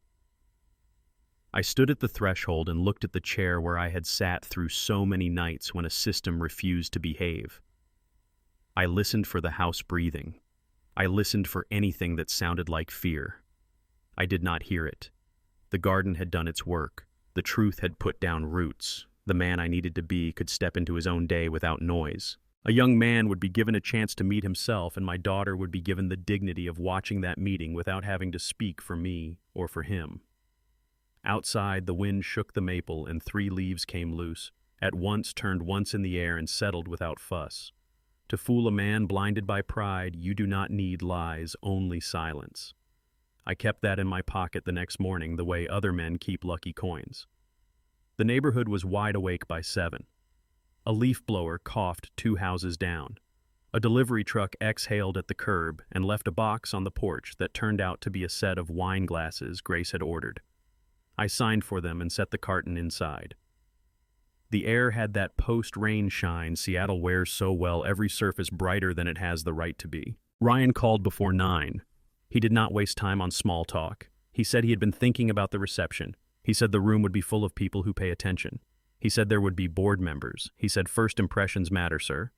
I stood at the threshold and looked at the chair where I had sat through so many nights when a system refused to behave. I listened for the house breathing. I listened for anything that sounded like fear. I did not hear it. The garden had done its work. The truth had put down roots. The man I needed to be could step into his own day without noise. A young man would be given a chance to meet himself, and my daughter would be given the dignity of watching that meeting without having to speak for me or for him. Outside, the wind shook the maple and 3 leaves came loose, at once turned once in the air and settled without fuss. To fool a man blinded by pride, you do not need lies, only silence. I kept that in my pocket the next morning the way other men keep lucky coins. The neighborhood was wide awake by 7. A leaf blower coughed 2 houses down. A delivery truck exhaled at the curb and left a box on the porch that turned out to be a set of wine glasses Grace had ordered. I signed for them and set the carton inside. The air had that post-rain shine Seattle wears so well, every surface brighter than it has the right to be. Ryan called before 9. He did not waste time on small talk. He said he had been thinking about the reception. He said the room would be full of people who pay attention. He said there would be board members. He said first impressions matter, sir.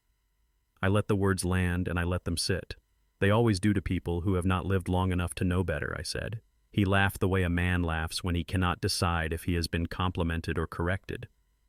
I let the words land and I let them sit. They always do to people who have not lived long enough to know better, I said. He laughed the way a man laughs when he cannot decide if he has been complimented or corrected.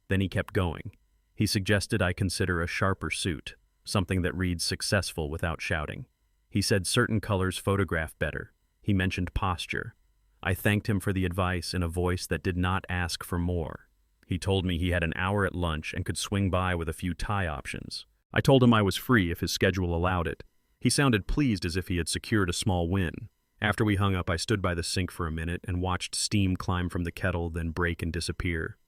Then he kept going. He suggested I consider a sharper suit, something that reads successful without shouting. He said certain colors photograph better. He mentioned posture. I thanked him for the advice in a voice that did not ask for more. He told me he had an hour at lunch and could swing by with a few tie options. I told him I was free if his schedule allowed it. He sounded pleased as if he had secured a small win. After we hung up, I stood by the sink for a minute and watched steam climb from the kettle, then break and disappear.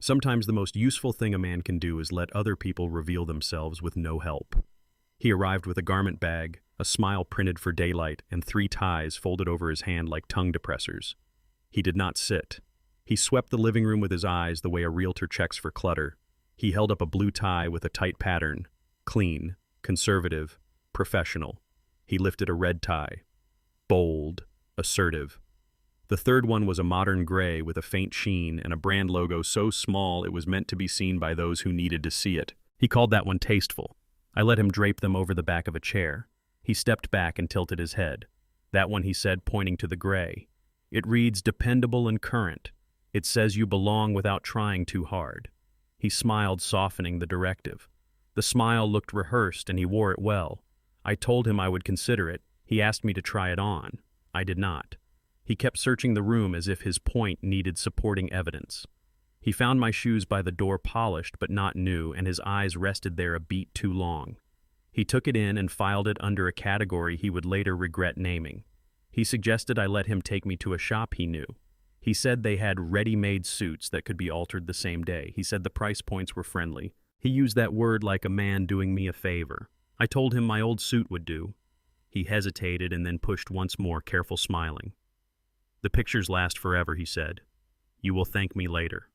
Sometimes the most useful thing a man can do is let other people reveal themselves with no help. He arrived with a garment bag, a smile printed for daylight, and 3 ties folded over his hand like tongue depressors. He did not sit. He swept the living room with his eyes the way a realtor checks for clutter. He held up a blue tie with a tight pattern. Clean, conservative, professional. He lifted a red tie. Bold, assertive. The third one was a modern gray with a faint sheen and a brand logo so small it was meant to be seen by those who needed to see it. He called that one tasteful. I let him drape them over the back of a chair. He stepped back and tilted his head. That one, he said, pointing to the gray. It reads dependable and current. It says you belong without trying too hard. He smiled, softening the directive. The smile looked rehearsed and he wore it well. I told him I would consider it. He asked me to try it on. I did not. He kept searching the room as if his point needed supporting evidence. He found my shoes by the door polished but not new, and his eyes rested there a beat too long. He took it in and filed it under a category he would later regret naming. He suggested I let him take me to a shop he knew. He said they had ready-made suits that could be altered the same day. He said the price points were friendly. He used that word like a man doing me a favor. I told him my old suit would do. He hesitated and then pushed once more, careful smiling. The pictures last forever, he said. You will thank me later.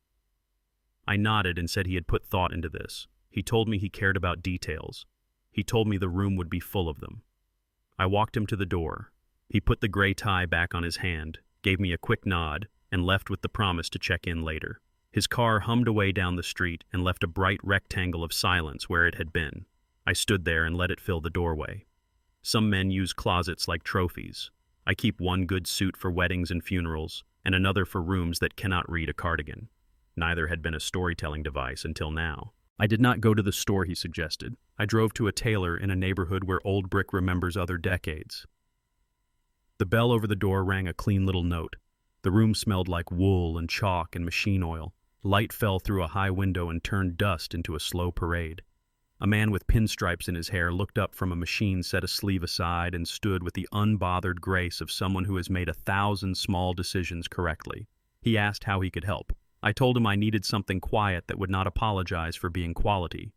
I nodded and said he had put thought into this. He told me he cared about details. He told me the room would be full of them. I walked him to the door. He put the gray tie back on his hand, gave me a quick nod, and left with the promise to check in later. His car hummed away down the street and left a bright rectangle of silence where it had been. I stood there and let it fill the doorway. Some men use closets like trophies. I keep one good suit for weddings and funerals, and another for rooms that cannot read a cardigan. Neither had been a storytelling device until now. I did not go to the store he suggested. I drove to a tailor in a neighborhood where old brick remembers other decades. The bell over the door rang a clean little note. The room smelled like wool and chalk and machine oil. Light fell through a high window and turned dust into a slow parade. A man with pinstripes in his hair looked up from a machine, set a sleeve aside, and stood with the unbothered grace of someone who has made 1,000 small decisions correctly. He asked how he could help. I told him I needed something quiet that would not apologize for being quality.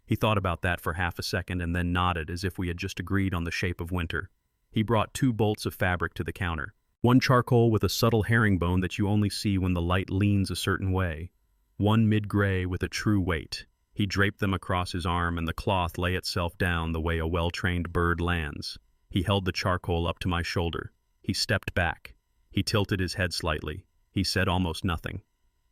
He thought about that for half a second and then nodded as if we had just agreed on the shape of winter. He brought 2 bolts of fabric to the counter. One charcoal with a subtle herringbone that you only see when the light leans a certain way. One mid-gray with a true weight. He draped them across his arm and the cloth lay itself down the way a well-trained bird lands. He held the charcoal up to my shoulder. He stepped back. He tilted his head slightly. He said almost nothing.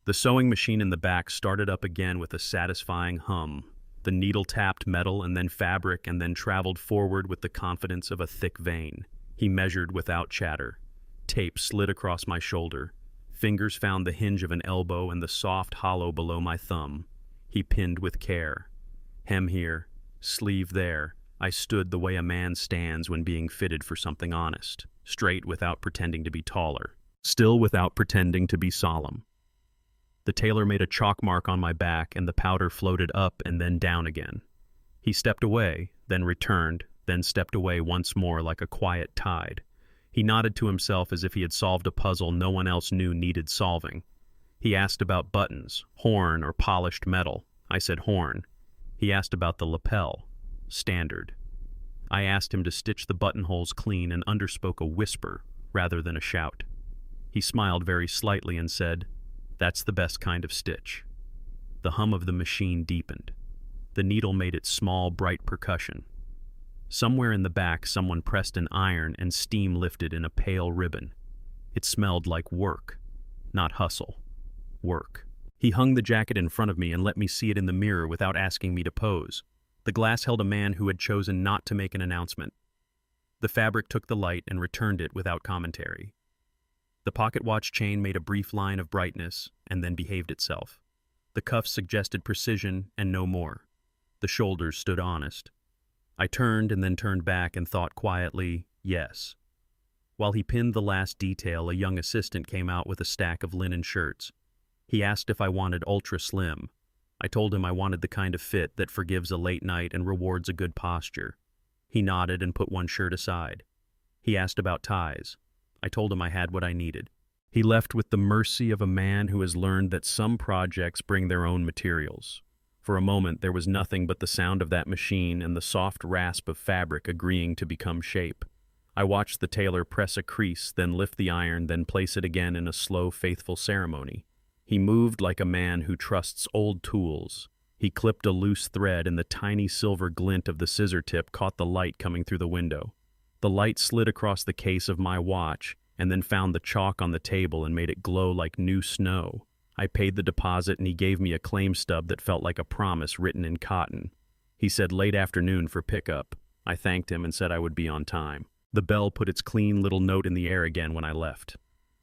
The sewing machine in the back started up again with a satisfying hum. The needle tapped metal and then fabric and then traveled forward with the confidence of a thick vein. He measured without chatter. Tape slid across my shoulder. Fingers found the hinge of an elbow and the soft hollow below my thumb. He pinned with care. Hem here, sleeve there. I stood the way a man stands when being fitted for something honest, straight without pretending to be taller, still without pretending to be solemn. The tailor made a chalk mark on my back and the powder floated up and then down again. He stepped away, then returned, then stepped away once more like a quiet tide. He nodded to himself as if he had solved a puzzle no one else knew needed solving. He asked about buttons, horn or polished metal. I said horn. He asked about the lapel. Standard. I asked him to stitch the buttonholes clean and underspoke a whisper rather than a shout. He smiled very slightly and said, "That's the best kind of stitch." The hum of the machine deepened. The needle made its small, bright percussion. Somewhere in the back, someone pressed an iron and steam lifted in a pale ribbon. It smelled like work, not hustle. Work. He hung the jacket in front of me and let me see it in the mirror without asking me to pose. The glass held a man who had chosen not to make an announcement. The fabric took the light and returned it without commentary. The pocket watch chain made a brief line of brightness and then behaved itself. The cuffs suggested precision and no more. The shoulders stood honest. I turned and then turned back and thought quietly, yes. While he pinned the last detail, a young assistant came out with a stack of linen shirts. He asked if I wanted ultra slim. I told him I wanted the kind of fit that forgives a late night and rewards a good posture. He nodded and put one shirt aside. He asked about ties. I told him I had what I needed. He left with the mercy of a man who has learned that some projects bring their own materials. For a moment, there was nothing but the sound of that machine and the soft rasp of fabric agreeing to become shape. I watched the tailor press a crease, then lift the iron, then place it again in a slow, faithful ceremony. He moved like a man who trusts old tools. He clipped a loose thread and the tiny silver glint of the scissor tip caught the light coming through the window. The light slid across the case of my watch and then found the chalk on the table and made it glow like new snow. I paid the deposit and he gave me a claim stub that felt like a promise written in cotton. He said late afternoon for pickup. I thanked him and said I would be on time. The bell put its clean little note in the air again when I left.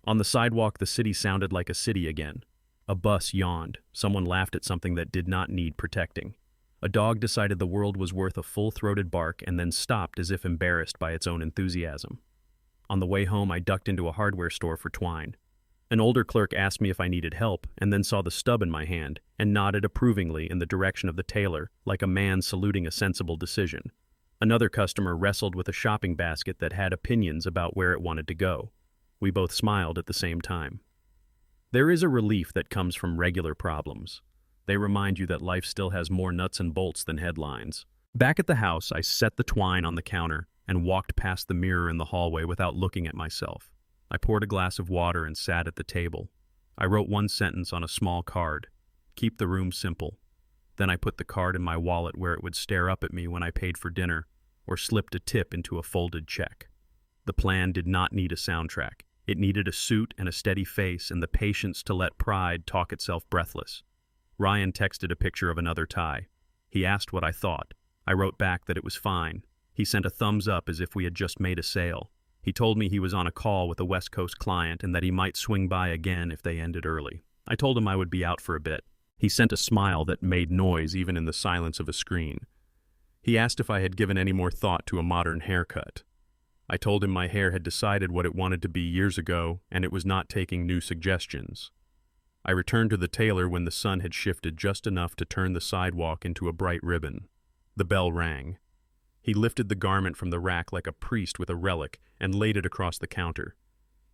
On the sidewalk, the city sounded like a city again. A bus yawned. Someone laughed at something that did not need protecting. A dog decided the world was worth a full-throated bark and then stopped as if embarrassed by its own enthusiasm. On the way home, I ducked into a hardware store for twine. An older clerk asked me if I needed help and then saw the stub in my hand and nodded approvingly in the direction of the tailor, like a man saluting a sensible decision. Another customer wrestled with a shopping basket that had opinions about where it wanted to go. We both smiled at the same time. There is a relief that comes from regular problems. They remind you that life still has more nuts and bolts than headlines. Back at the house, I set the twine on the counter and walked past the mirror in the hallway without looking at myself. I poured a glass of water and sat at the table. I wrote one sentence on a small card. Keep the room simple. Then I put the card in my wallet where it would stare up at me when I paid for dinner or slipped a tip into a folded check. The plan did not need a soundtrack. It needed a suit and a steady face and the patience to let pride talk itself breathless. Ryan texted a picture of another tie. He asked what I thought. I wrote back that it was fine. He sent a thumbs up as if we had just made a sale. He told me he was on a call with a West Coast client and that he might swing by again if they ended early. I told him I would be out for a bit. He sent a smile that made noise even in the silence of a screen. He asked if I had given any more thought to a modern haircut. I told him my hair had decided what it wanted to be years ago and it was not taking new suggestions. I returned to the tailor when the sun had shifted just enough to turn the sidewalk into a bright ribbon. The bell rang. He lifted the garment from the rack like a priest with a relic and laid it across the counter.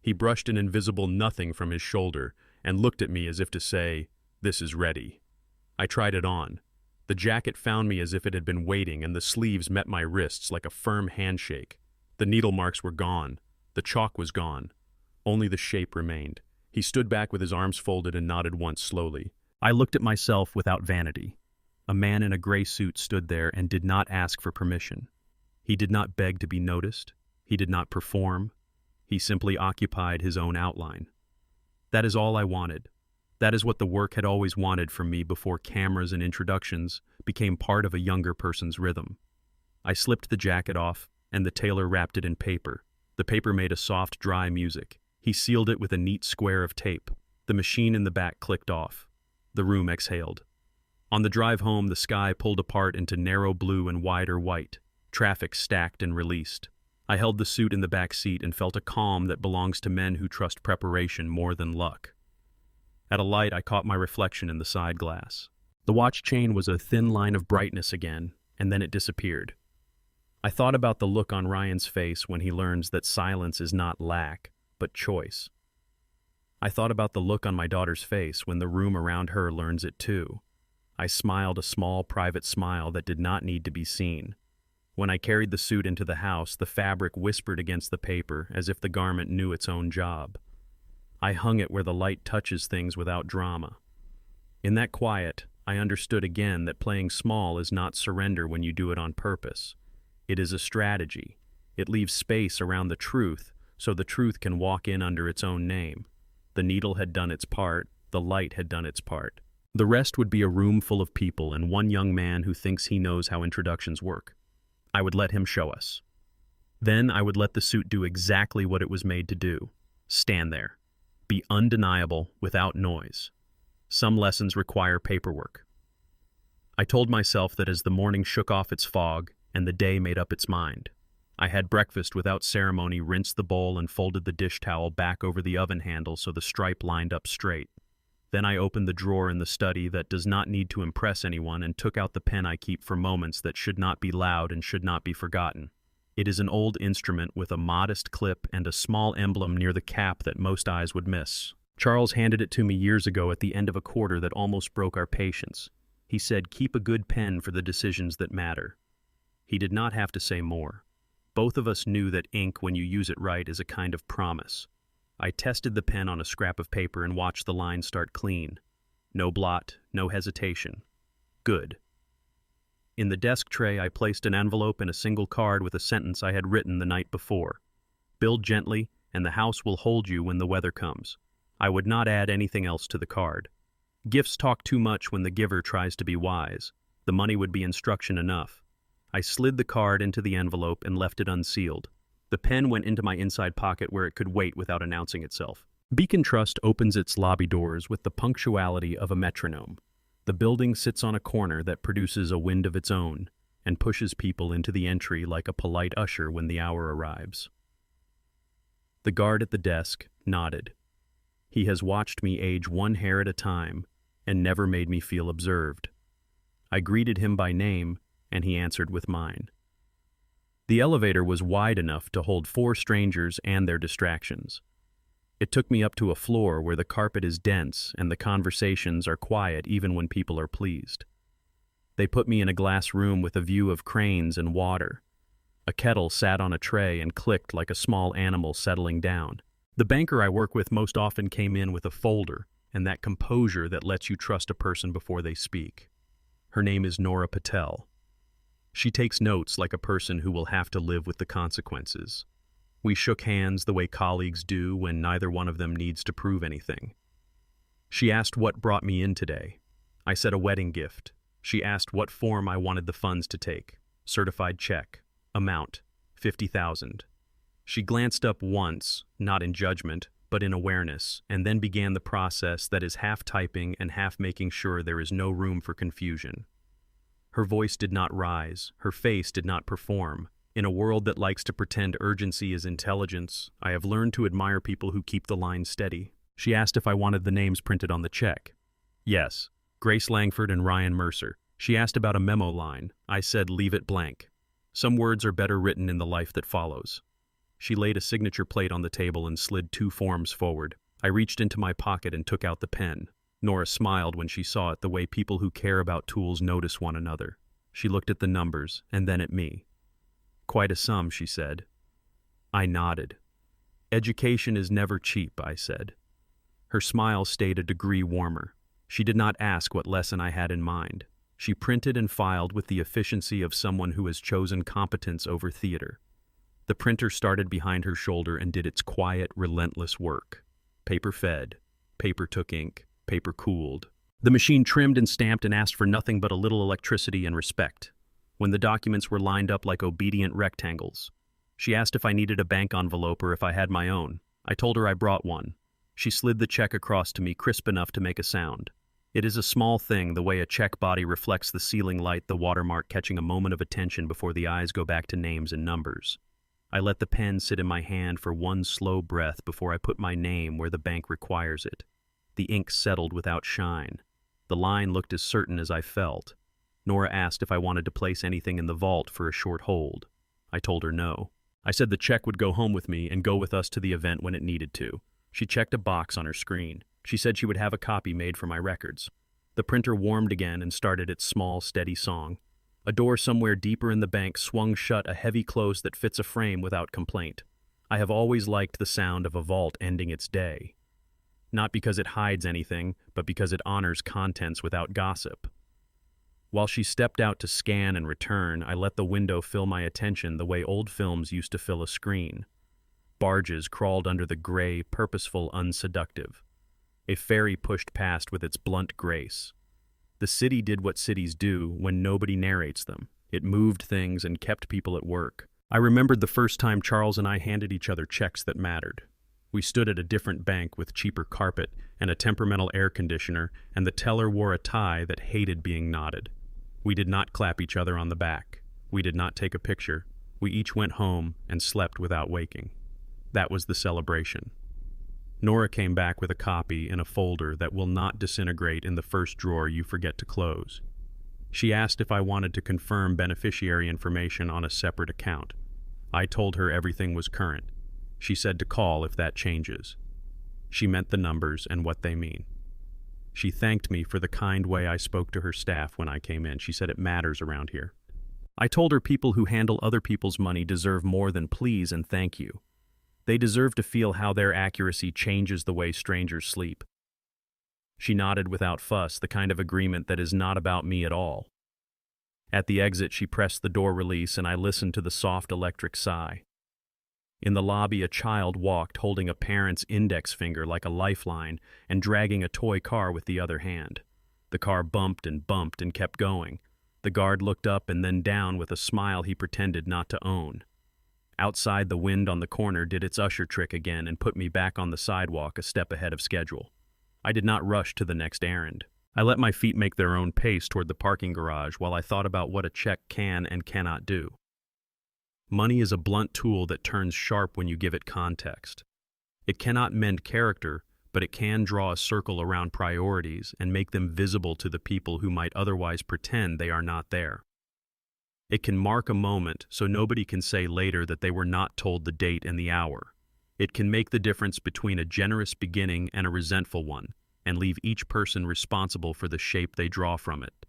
He brushed an invisible nothing from his shoulder and looked at me as if to say, "This is ready." I tried it on. The jacket found me as if it had been waiting and the sleeves met my wrists like a firm handshake. The needle marks were gone. The chalk was gone. Only the shape remained. He stood back with his arms folded and nodded once slowly. I looked at myself without vanity. A man in a gray suit stood there and did not ask for permission. He did not beg to be noticed. He did not perform. He simply occupied his own outline. That is all I wanted. That is what the work had always wanted from me before cameras and introductions became part of a younger person's rhythm. I slipped the jacket off, and the tailor wrapped it in paper. The paper made a soft, dry music. He sealed it with a neat square of tape. The machine in the back clicked off. The room exhaled. On the drive home, the sky pulled apart into narrow blue and wider white. Traffic stacked and released. I held the suit in the back seat and felt a calm that belongs to men who trust preparation more than luck. At a light, I caught my reflection in the side glass. The watch chain was a thin line of brightness again, and then it disappeared. I thought about the look on Ryan's face when he learns that silence is not lack, but choice. I thought about the look on my daughter's face when the room around her learns it too. I smiled a small, private smile that did not need to be seen. When I carried the suit into the house, the fabric whispered against the paper as if the garment knew its own job. I hung it where the light touches things without drama. In that quiet, I understood again that playing small is not surrender when you do it on purpose. It is a strategy. It leaves space around the truth so the truth can walk in under its own name. The needle had done its part, the light had done its part. The rest would be a room full of people and one young man who thinks he knows how introductions work. I would let him show us. Then I would let the suit do exactly what it was made to do. Stand there. Be undeniable without noise. Some lessons require paperwork. I told myself that as the morning shook off its fog and the day made up its mind, I had breakfast without ceremony, rinsed the bowl, and folded the dish towel back over the oven handle so the stripe lined up straight. Then I opened the drawer in the study that does not need to impress anyone and took out the pen I keep for moments that should not be loud and should not be forgotten. It is an old instrument with a modest clip and a small emblem near the cap that most eyes would miss. Charles handed it to me years ago at the end of a quarter that almost broke our patience. He said, "Keep a good pen for the decisions that matter." He did not have to say more. Both of us knew that ink, when you use it right, is a kind of promise. I tested the pen on a scrap of paper and watched the line start clean. No blot, no hesitation. Good. In the desk tray, I placed an envelope and a single card with a sentence I had written the night before. Build gently, and the house will hold you when the weather comes. I would not add anything else to the card. Gifts talk too much when the giver tries to be wise. The money would be instruction enough. I slid the card into the envelope and left it unsealed. The pen went into my inside pocket where it could wait without announcing itself. Beacon Trust opens its lobby doors with the punctuality of a metronome. The building sits on a corner that produces a wind of its own and pushes people into the entry like a polite usher when the hour arrives. The guard at the desk nodded. He has watched me age one hair at a time and never made me feel observed. I greeted him by name, and he answered with mine. The elevator was wide enough to hold 4 strangers and their distractions. It took me up to a floor where the carpet is dense and the conversations are quiet even when people are pleased. They put me in a glass room with a view of cranes and water. A kettle sat on a tray and clicked like a small animal settling down. The banker I work with most often came in with a folder and that composure that lets you trust a person before they speak. Her name is Nora Patel. She takes notes like a person who will have to live with the consequences. We shook hands the way colleagues do when neither one of them needs to prove anything. She asked what brought me in today. I said a wedding gift. She asked what form I wanted the funds to take. Certified check. Amount, $50,000. She glanced up once, not in judgment, but in awareness, and then began the process that is half typing and half making sure there is no room for confusion. Her voice did not rise, her face did not perform. In a world that likes to pretend urgency is intelligence, I have learned to admire people who keep the line steady. She asked if I wanted the names printed on the check. Yes, Grace Langford and Ryan Mercer. She asked about a memo line. I said leave it blank. Some words are better written in the life that follows. She laid a signature plate on the table and slid 2 forms forward. I reached into my pocket and took out the pen. Nora smiled when she saw it, the way people who care about tools notice one another. She looked at the numbers and then at me. Quite a sum, she said. I nodded. Education is never cheap, I said. Her smile stayed a degree warmer. She did not ask what lesson I had in mind. She printed and filed with the efficiency of someone who has chosen competence over theater. The printer started behind her shoulder and did its quiet, relentless work. Paper fed. Paper took ink. Paper cooled. The machine trimmed and stamped and asked for nothing but a little electricity and respect. When the documents were lined up like obedient rectangles, she asked if I needed a bank envelope or if I had my own. I told her I brought one. She slid the check across to me, crisp enough to make a sound. It is a small thing, the way a check body reflects the ceiling light, the watermark catching a moment of attention before the eyes go back to names and numbers. I let the pen sit in my hand for one slow breath before I put my name where the bank requires it. The ink settled without shine. The line looked as certain as I felt. Nora asked if I wanted to place anything in the vault for a short hold. I told her no. I said the check would go home with me and go with us to the event when it needed to. She checked a box on her screen. She said she would have a copy made for my records. The printer warmed again and started its small, steady song. A door somewhere deeper in the bank swung shut, a heavy close that fits a frame without complaint. I have always liked the sound of a vault ending its day. Not because it hides anything, but because it honors contents without gossip. While she stepped out to scan and return, I let the window fill my attention the way old films used to fill a screen. Barges crawled under the gray, purposeful, unseductive. A ferry pushed past with its blunt grace. The city did what cities do when nobody narrates them. It moved things and kept people at work. I remembered the first time Charles and I handed each other checks that mattered. We stood at a different bank with cheaper carpet and a temperamental air conditioner, and the teller wore a tie that hated being knotted. We did not clap each other on the back. We did not take a picture. We each went home and slept without waking. That was the celebration. Nora came back with a copy in a folder that will not disintegrate in the first drawer you forget to close. She asked if I wanted to confirm beneficiary information on a separate account. I told her everything was current. She said to call if that changes. She meant the numbers and what they mean. She thanked me for the kind way I spoke to her staff when I came in. She said it matters around here. I told her people who handle other people's money deserve more than please and thank you. They deserve to feel how their accuracy changes the way strangers sleep. She nodded without fuss, the kind of agreement that is not about me at all. At the exit, she pressed the door release, and I listened to the soft electric sigh. In the lobby, a child walked, holding a parent's index finger like a lifeline and dragging a toy car with the other hand. The car bumped and kept going. The guard looked up and then down with a smile he pretended not to own. Outside, the wind on the corner did its usher trick again and put me back on the sidewalk a step ahead of schedule. I did not rush to the next errand. I let my feet make their own pace toward the parking garage while I thought about what a check can and cannot do. Money is a blunt tool that turns sharp when you give it context. It cannot mend character, but it can draw a circle around priorities and make them visible to the people who might otherwise pretend they are not there. It can mark a moment so nobody can say later that they were not told the date and the hour. It can make the difference between a generous beginning and a resentful one, and leave each person responsible for the shape they draw from it.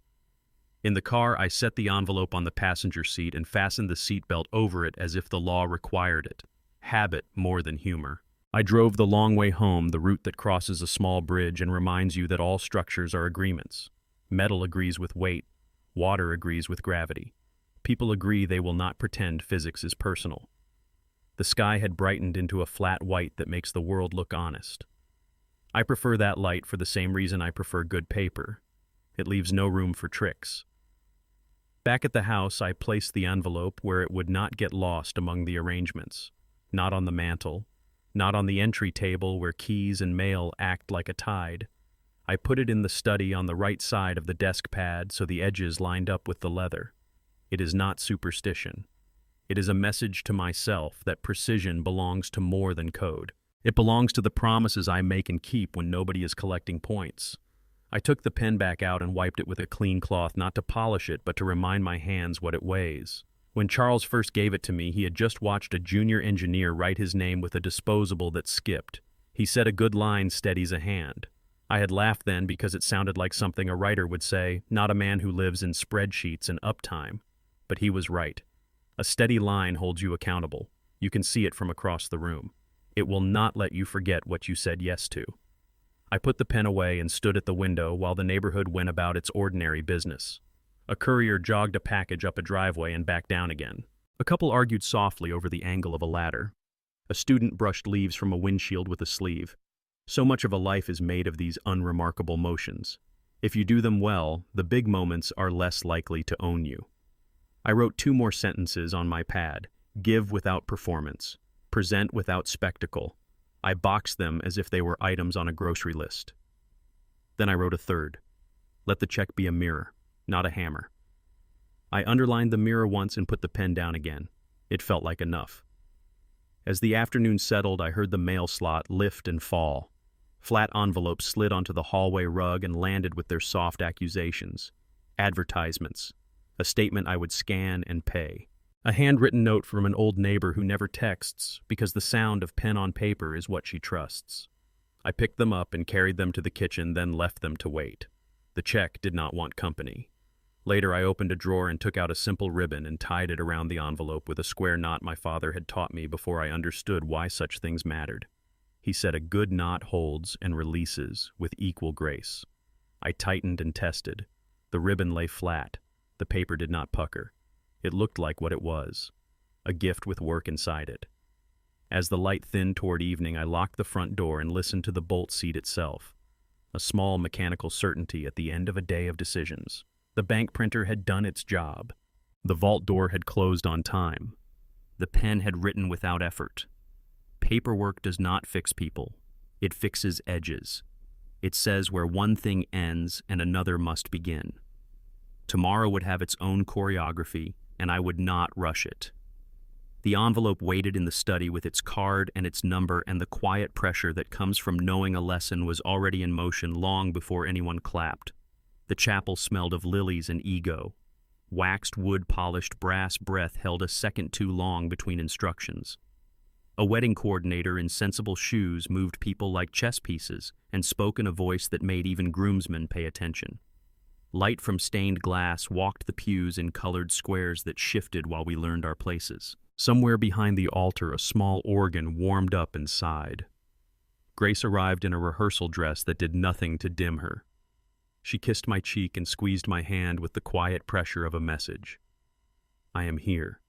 In the car, I set the envelope on the passenger seat and fastened the seatbelt over it as if the law required it. Habit more than humor. I drove the long way home, the route that crosses a small bridge and reminds you that all structures are agreements. Metal agrees with weight. Water agrees with gravity. People agree they will not pretend physics is personal. The sky had brightened into a flat white that makes the world look honest. I prefer that light for the same reason I prefer good paper. It leaves no room for tricks. Back at the house, I placed the envelope where it would not get lost among the arrangements. Not on the mantel, not on the entry table where keys and mail act like a tide. I put it in the study on the right side of the desk pad so the edges lined up with the leather. It is not superstition. It is a message to myself that precision belongs to more than code. It belongs to the promises I make and keep when nobody is collecting points. I took the pen back out and wiped it with a clean cloth, not to polish it, but to remind my hands what it weighs. When Charles first gave it to me, he had just watched a junior engineer write his name with a disposable that skipped. He said a good line steadies a hand. I had laughed then because it sounded like something a writer would say, not a man who lives in spreadsheets and uptime. But he was right. A steady line holds you accountable. You can see it from across the room. It will not let you forget what you said yes to. I put the pen away and stood at the window while the neighborhood went about its ordinary business. A courier jogged a package up a driveway and back down again. A couple argued softly over the angle of a ladder. A student brushed leaves from a windshield with a sleeve. So much of a life is made of these unremarkable motions. If you do them well, the big moments are less likely to own you. I wrote 2 more sentences on my pad. Give without performance. Present without spectacle. I boxed them as if they were items on a grocery list. Then I wrote a third. Let the check be a mirror, not a hammer. I underlined the mirror once and put the pen down again. It felt like enough. As the afternoon settled, I heard the mail slot lift and fall. Flat envelopes slid onto the hallway rug and landed with their soft accusations. Advertisements. A statement I would scan and pay. A handwritten note from an old neighbor who never texts because the sound of pen on paper is what she trusts. I picked them up and carried them to the kitchen, then left them to wait. The check did not want company. Later, I opened a drawer and took out a simple ribbon and tied it around the envelope with a square knot my father had taught me before I understood why such things mattered. He said a good knot holds and releases with equal grace. I tightened and tested. The ribbon lay flat. The paper did not pucker. It looked like what it was, a gift with work inside it. As the light thinned toward evening, I locked the front door and listened to the bolt seat itself, a small mechanical certainty at the end of a day of decisions. The bank printer had done its job. The vault door had closed on time. The pen had written without effort. Paperwork does not fix people. It fixes edges. It says where one thing ends and another must begin. Tomorrow would have its own choreography, and I would not rush it. The envelope waited in the study with its card and its number and the quiet pressure that comes from knowing a lesson was already in motion long before anyone clapped. The chapel smelled of lilies and ego. Waxed wood-polished brass breath held a second too long between instructions. A wedding coordinator in sensible shoes moved people like chess pieces and spoke in a voice that made even groomsmen pay attention. Light from stained glass walked the pews in colored squares that shifted while we learned our places. Somewhere behind the altar, a small organ warmed up and sighed. Grace arrived in a rehearsal dress that did nothing to dim her. She kissed my cheek and squeezed my hand with the quiet pressure of a message. I am here.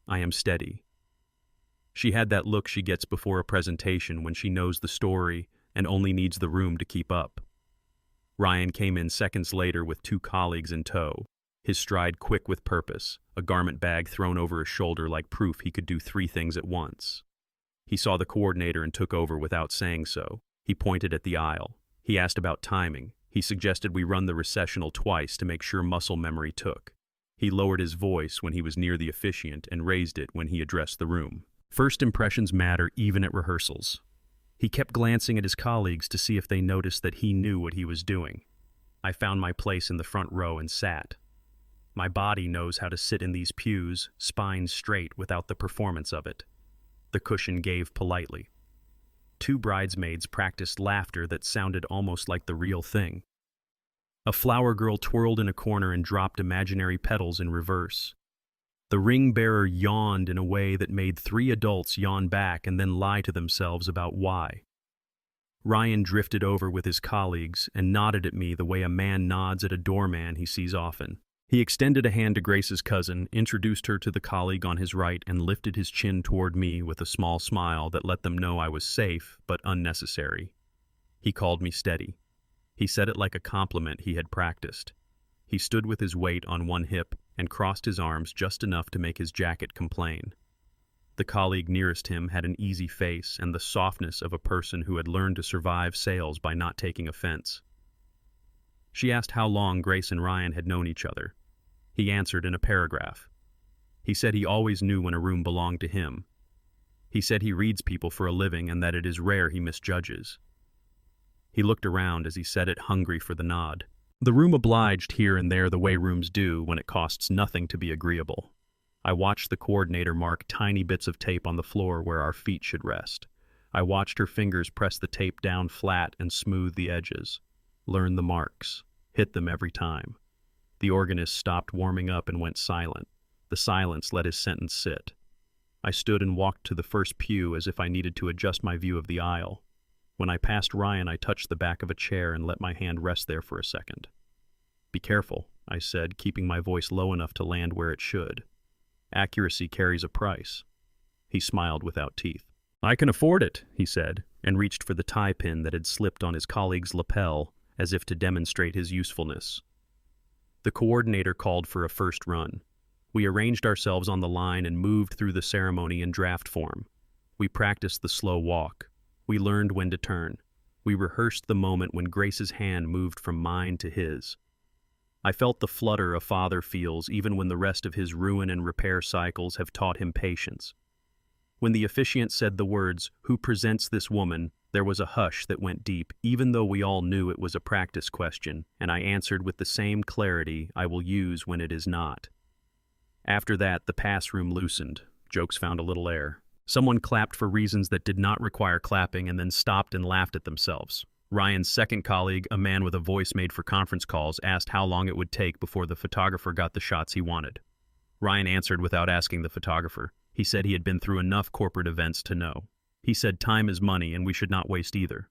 I am steady. She had that look she gets before a presentation when she knows the story and only needs the room to keep up. Ryan came in seconds later with 2 colleagues in tow, his stride quick with purpose, a garment bag thrown over his shoulder like proof he could do 3 things at once. He saw the coordinator and took over without saying so. He pointed at the aisle. He asked about timing. He suggested we run the recessional twice to make sure muscle memory took. He lowered his voice when he was near the officiant and raised it when he addressed the room. First impressions matter even at rehearsals. He kept glancing at his colleagues to see if they noticed that he knew what he was doing. I found my place in the front row and sat. My body knows how to sit in these pews, spine straight without the performance of it. The cushion gave politely. 2 bridesmaids practiced laughter that sounded almost like the real thing. A flower girl twirled in a corner and dropped imaginary petals in reverse. The ring bearer yawned in a way that made 3 adults yawn back and then lie to themselves about why. Ryan drifted over with his colleagues and nodded at me the way a man nods at a doorman he sees often. He extended a hand to Grace's cousin, introduced her to the colleague on his right, and lifted his chin toward me with a small smile that let them know I was safe but unnecessary. He called me steady. He said it like a compliment he had practiced. He stood with his weight on one hip and crossed his arms just enough to make his jacket complain. The colleague nearest him had an easy face and the softness of a person who had learned to survive sales by not taking offense. She asked how long Grace and Ryan had known each other. He answered in a paragraph. He said he always knew when a room belonged to him. He said he reads people for a living and that it is rare he misjudges. He looked around as he said it, hungry for the nod. The room obliged here and there the way rooms do when it costs nothing to be agreeable. I watched the coordinator mark tiny bits of tape on the floor where our feet should rest. I watched her fingers press the tape down flat and smooth the edges. Learn the marks. Hit them every time. The organist stopped warming up and went silent. The silence let his sentence sit. I stood and walked to the first pew as if I needed to adjust my view of the aisle. When I passed Ryan, I touched the back of a chair and let my hand rest there for a second. Be careful, I said, keeping my voice low enough to land where it should. Accuracy carries a price. He smiled without teeth. "I can afford it," he said, and reached for the tie pin that had slipped on his colleague's lapel as if to demonstrate his usefulness. The coordinator called for a first run. We arranged ourselves on the line and moved through the ceremony in draft form. We practiced the slow walk. We learned when to turn. We rehearsed the moment when Grace's hand moved from mine to his. I felt the flutter a father feels even when the rest of his ruin and repair cycles have taught him patience. When the officiant said the words, "Who presents this woman?" there was a hush that went deep, even though we all knew it was a practice question, and I answered with the same clarity I will use when it is not. After that, the pass room loosened. Jokes found a little air. Someone clapped for reasons that did not require clapping and then stopped and laughed at themselves. Ryan's second colleague, a man with a voice made for conference calls, asked how long it would take before the photographer got the shots he wanted. Ryan answered without asking the photographer. He said he had been through enough corporate events to know. He said time is money and we should not waste either.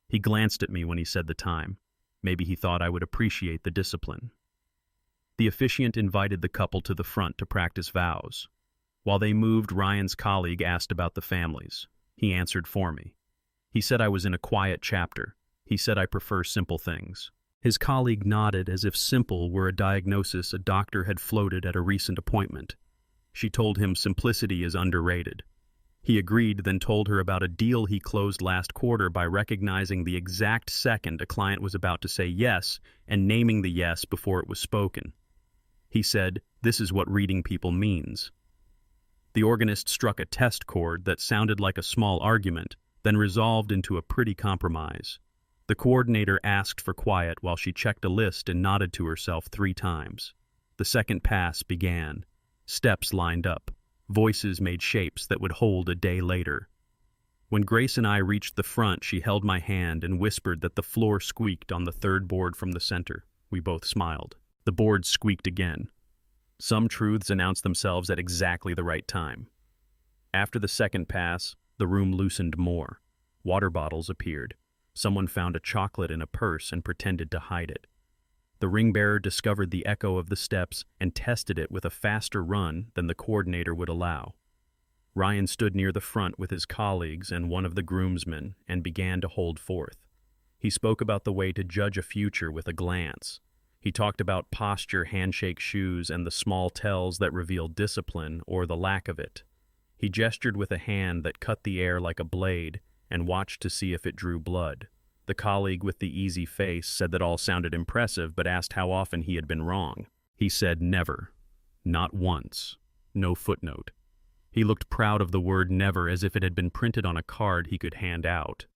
He glanced at me when he said the time. Maybe he thought I would appreciate the discipline. The officiant invited the couple to the front to practice vows. While they moved, Ryan's colleague asked about the families. He answered for me. He said I was in a quiet chapter. He said I prefer simple things. His colleague nodded as if simple were a diagnosis a doctor had floated at a recent appointment. She told him simplicity is underrated. He agreed, then told her about a deal he closed last quarter by recognizing the exact second a client was about to say yes and naming the yes before it was spoken. He said, "This is what reading people means." The organist struck a test chord that sounded like a small argument, then resolved into a pretty compromise. The coordinator asked for quiet while she checked a list and nodded to herself 3 times. The second pass began. Steps lined up. Voices made shapes that would hold a day later. When Grace and I reached the front, she held my hand and whispered that the floor squeaked on the third board from the center. We both smiled. The board squeaked again. Some truths announced themselves at exactly the right time. After the second pass, the room loosened more. Water bottles appeared. Someone found a chocolate in a purse and pretended to hide it. The ring bearer discovered the echo of the steps and tested it with a faster run than the coordinator would allow. Ryan stood near the front with his colleagues and one of the groomsmen and began to hold forth. He spoke about the way to judge a future with a glance. He talked about posture, handshake, shoes, and the small tells that reveal discipline or the lack of it. He gestured with a hand that cut the air like a blade and watched to see if it drew blood. The colleague with the easy face said that all sounded impressive, but asked how often he had been wrong. He said never. Not once. No footnote. He looked proud of the word never as if it had been printed on a card he could hand out.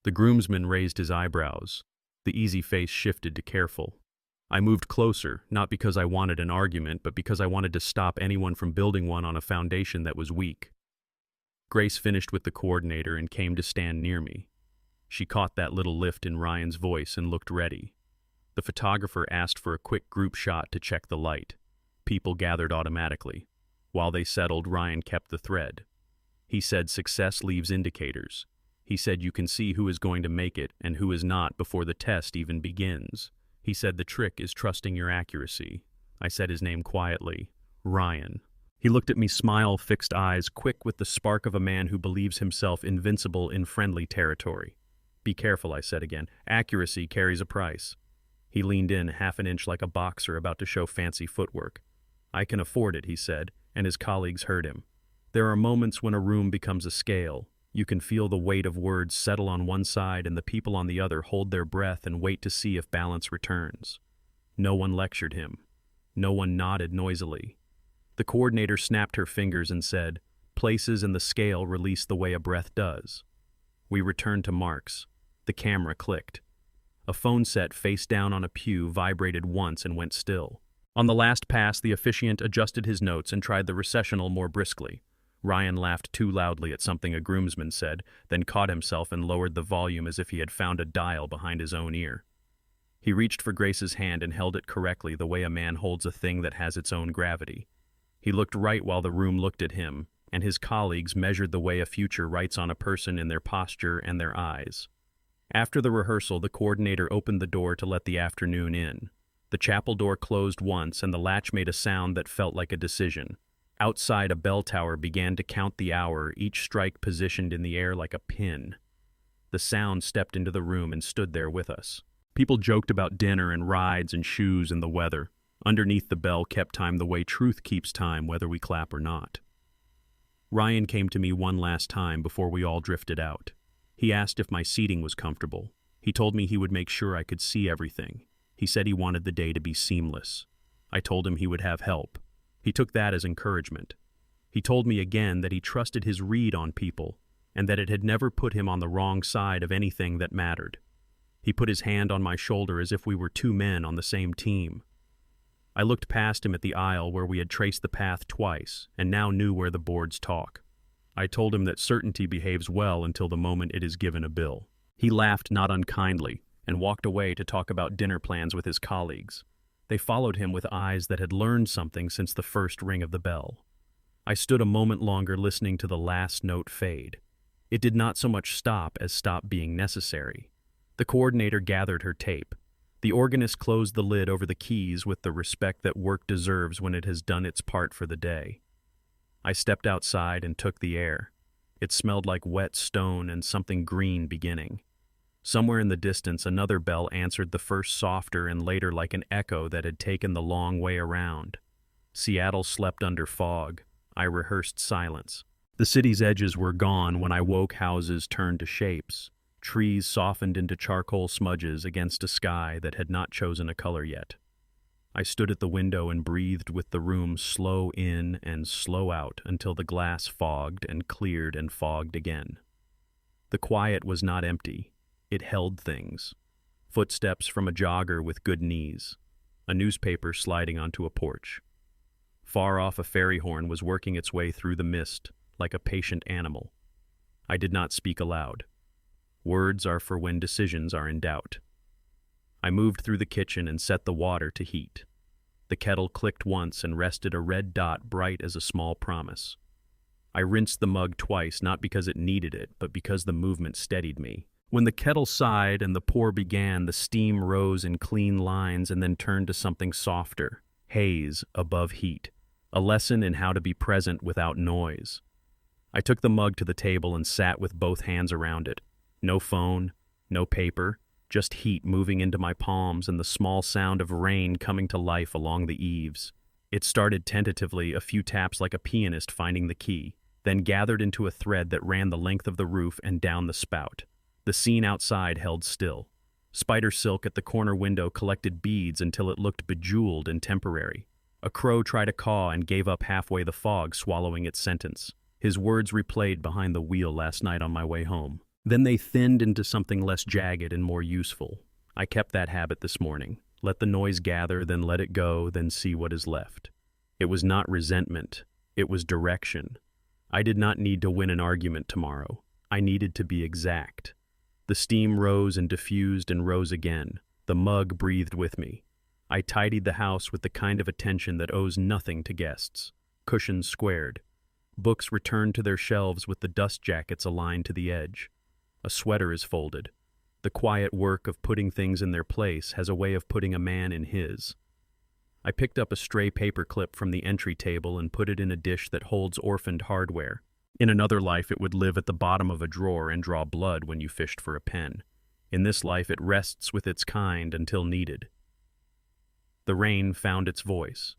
The groomsman raised his eyebrows. The easy face shifted to careful. I moved closer, not because I wanted an argument, but because I wanted to stop anyone from building one on a foundation that was weak. Grace finished with the coordinator and came to stand near me. She caught that little lift in Ryan's voice and looked ready. The photographer asked for a quick group shot to check the light. People gathered automatically. While they settled, Ryan kept the thread. He said success leaves indicators. He said you can see who is going to make it and who is not before the test even begins. He said the trick is trusting your accuracy. I said his name quietly. Ryan. He looked at me, smile-fixed eyes, quick with the spark of a man who believes himself invincible in friendly territory. Be careful, I said again. Accuracy carries a price. He leaned in half an inch like a boxer about to show fancy footwork. I can afford it, he said, and his colleagues heard him. There are moments when a room becomes a scale. You can feel the weight of words settle on one side and the people on the other hold their breath and wait to see if balance returns. No one lectured him. No one nodded noisily. The coordinator snapped her fingers and said, "Places in the scale release the way a breath does." We returned to marks. The camera clicked. A phone set face down on a pew vibrated once and went still. On the last pass, the officiant adjusted his notes and tried the recessional more briskly. Ryan laughed too loudly at something a groomsman said, then caught himself and lowered the volume as if he had found a dial behind his own ear. He reached for Grace's hand and held it correctly the way a man holds a thing that has its own gravity. He looked right while the room looked at him, and his colleagues measured the way a future writes on a person in their posture and their eyes. After the rehearsal, the coordinator opened the door to let the afternoon in. The chapel door closed once, and the latch made a sound that felt like a decision. Outside, a bell tower began to count the hour, each strike positioned in the air like a pin. The sound stepped into the room and stood there with us. People joked about dinner and rides and shoes and the weather. Underneath, the bell kept time the way truth keeps time, whether we clap or not. Ryan came to me one last time before we all drifted out. He asked if my seating was comfortable. He told me he would make sure I could see everything. He said he wanted the day to be seamless. I told him he would have help. He took that as encouragement. He told me again that he trusted his read on people and that it had never put him on the wrong side of anything that mattered. He put his hand on my shoulder as if we were two men on the same team. I looked past him at the aisle where we had traced the path twice and now knew where the boards talk. I told him that certainty behaves well until the moment it is given a bill. He laughed not unkindly and walked away to talk about dinner plans with his colleagues. They followed him with eyes that had learned something since the first ring of the bell. I stood a moment longer listening to the last note fade. It did not so much stop as stop being necessary. The coordinator gathered her tape. The organist closed the lid over the keys with the respect that work deserves when it has done its part for the day. I stepped outside and took the air. It smelled like wet stone and something green beginning. Somewhere in the distance, another bell answered the first softer and later like an echo that had taken the long way around. Seattle slept under fog. I rehearsed silence. The city's edges were gone when I woke. Houses turned to shapes. Trees softened into charcoal smudges against a sky that had not chosen a color yet. I stood at the window and breathed with the room slow in and slow out until the glass fogged and cleared and fogged again. The quiet was not empty. It held things. Footsteps from a jogger with good knees. A newspaper sliding onto a porch. Far off, a ferry horn was working its way through the mist like a patient animal. I did not speak aloud. Words are for when decisions are in doubt. I moved through the kitchen and set the water to heat. The kettle clicked once and rested a red dot bright as a small promise. I rinsed the mug twice, not because it needed it, but because the movement steadied me. When the kettle sighed and the pour began, the steam rose in clean lines and then turned to something softer, haze above heat, a lesson in how to be present without noise. I took the mug to the table and sat with both hands around it. No phone, no paper, just heat moving into my palms and the small sound of rain coming to life along the eaves. It started tentatively, a few taps like a pianist finding the key, then gathered into a thread that ran the length of the roof and down the spout. The scene outside held still. Spider silk at the corner window collected beads until it looked bejeweled and temporary. A crow tried a caw and gave up halfway, the fog swallowing its sentence. His words replayed behind the wheel last night on my way home. Then they thinned into something less jagged and more useful. I kept that habit this morning. Let the noise gather, then let it go, then see what is left. It was not resentment. It was direction. I did not need to win an argument tomorrow. I needed to be exact. The steam rose and diffused and rose again. The mug breathed with me. I tidied the house with the kind of attention that owes nothing to guests. Cushions squared. Books returned to their shelves with the dust jackets aligned to the edge. A sweater is folded. The quiet work of putting things in their place has a way of putting a man in his. I picked up a stray paper clip from the entry table and put it in a dish that holds orphaned hardware. In another life, it would live at the bottom of a drawer and draw blood when you fished for a pen. In this life, it rests with its kind until needed. The rain found its voice.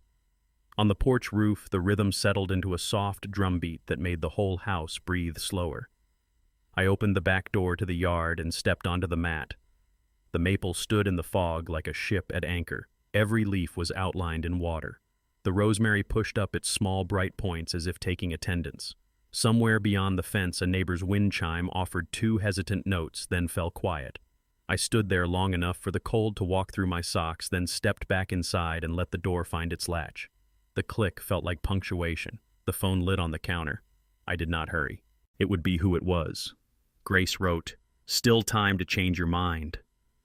On the porch roof, the rhythm settled into a soft drumbeat that made the whole house breathe slower. I opened the back door to the yard and stepped onto the mat. The maple stood in the fog like a ship at anchor. Every leaf was outlined in water. The rosemary pushed up its small bright points as if taking attendance. Somewhere beyond the fence, a neighbor's wind chime offered two hesitant notes, then fell quiet. I stood there long enough for the cold to walk through my socks, then stepped back inside and let the door find its latch. The click felt like punctuation. The phone lit on the counter. I did not hurry. It would be who it was. Grace wrote, "Still time to change your mind."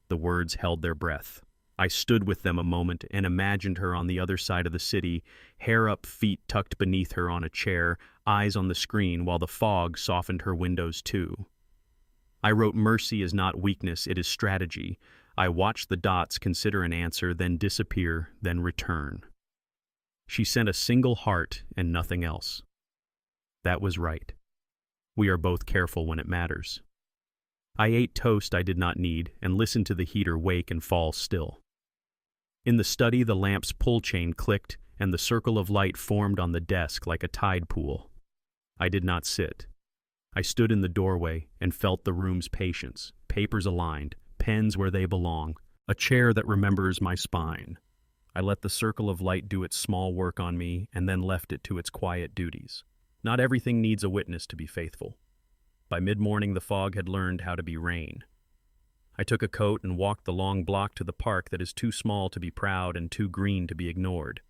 The words held their breath. I stood with them a moment and imagined her on the other side of the city, hair up, feet tucked beneath her on a chair, eyes on the screen while the fog softened her windows too. I wrote, "Mercy is not weakness, it is strategy." I watched the dots consider an answer, then disappear, then return. She sent a single heart and nothing else. That was right. We are both careful when it matters. I ate toast I did not need and listened to the heater wake and fall still. In the study, the lamp's pull chain clicked and the circle of light formed on the desk like a tide pool. I did not sit. I stood in the doorway and felt the room's patience, papers aligned, pens where they belong, a chair that remembers my spine. I let the circle of light do its small work on me and then left it to its quiet duties. Not everything needs a witness to be faithful. By mid-morning, the fog had learned how to be rain. I took a coat and walked the long block to the park that is too small to be proud and too green to be ignored.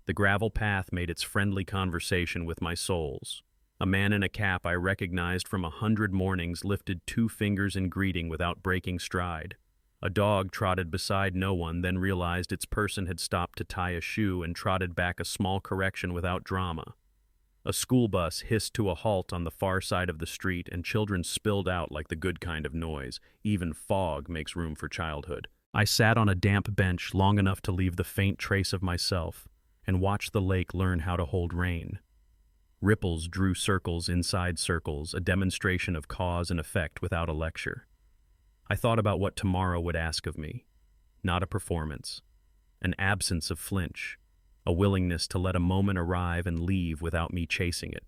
The gravel path made its friendly conversation with my soles. A man in a cap I recognized from 100 mornings lifted 2 fingers in greeting without breaking stride. A dog trotted beside no one, then realized its person had stopped to tie a shoe and trotted back a small correction without drama. A school bus hissed to a halt on the far side of the street and children spilled out like the good kind of noise. Even fog makes room for childhood. I sat on a damp bench long enough to leave the faint trace of myself and watched the lake learn how to hold rain. Ripples drew circles inside circles, a demonstration of cause and effect without a lecture. I thought about what tomorrow would ask of me. Not a performance. An absence of flinch. A willingness to let a moment arrive and leave without me chasing it.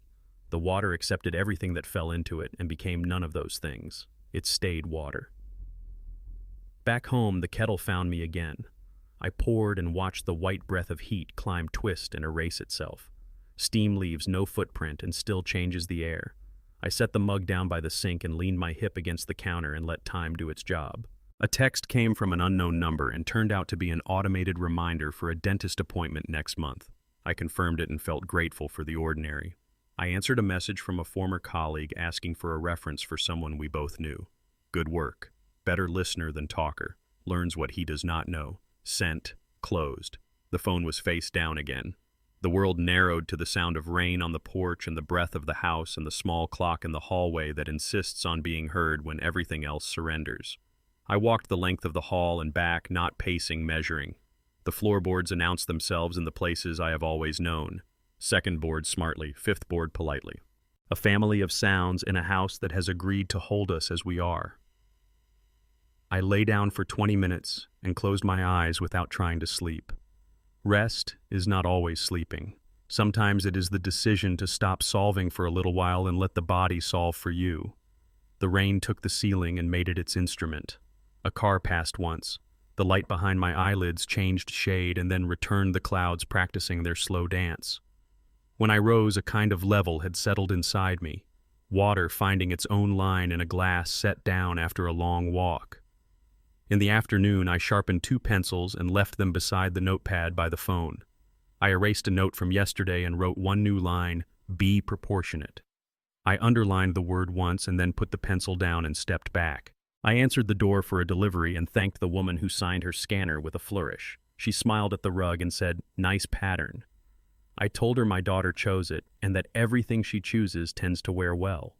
The water accepted everything that fell into it and became none of those things. It stayed water. Back home, the kettle found me again. I poured and watched the white breath of heat climb, twist, and erase itself. Steam leaves no footprint and still changes the air. I set the mug down by the sink and leaned my hip against the counter and let time do its job. A text came from an unknown number and turned out to be an automated reminder for a dentist appointment next month. I confirmed it and felt grateful for the ordinary. I answered a message from a former colleague asking for a reference for someone we both knew. Good work. Better listener than talker. Learns what he does not know. Sent. Closed. The phone was face down again. The world narrowed to the sound of rain on the porch and the breath of the house and the small clock in the hallway that insists on being heard when everything else surrenders. I walked the length of the hall and back, not pacing, measuring. The floorboards announced themselves in the places I have always known. Second board smartly, fifth board politely. A family of sounds in a house that has agreed to hold us as we are. I lay down for 20 minutes and closed my eyes without trying to sleep. Rest is not always sleeping. Sometimes it is the decision to stop solving for a little while and let the body solve for you. The rain took the ceiling and made it its instrument. A car passed once. The light behind my eyelids changed shade and then returned the clouds practicing their slow dance. When I rose, a kind of level had settled inside me, water finding its own line in a glass set down after a long walk. In the afternoon, I sharpened 2 pencils and left them beside the notepad by the phone. I erased a note from yesterday and wrote one new line, "Be proportionate." I underlined the word once and then put the pencil down and stepped back. I answered the door for a delivery and thanked the woman who signed her scanner with a flourish. She smiled at the rug and said, "Nice pattern." I told her my daughter chose it and that everything she chooses tends to wear well.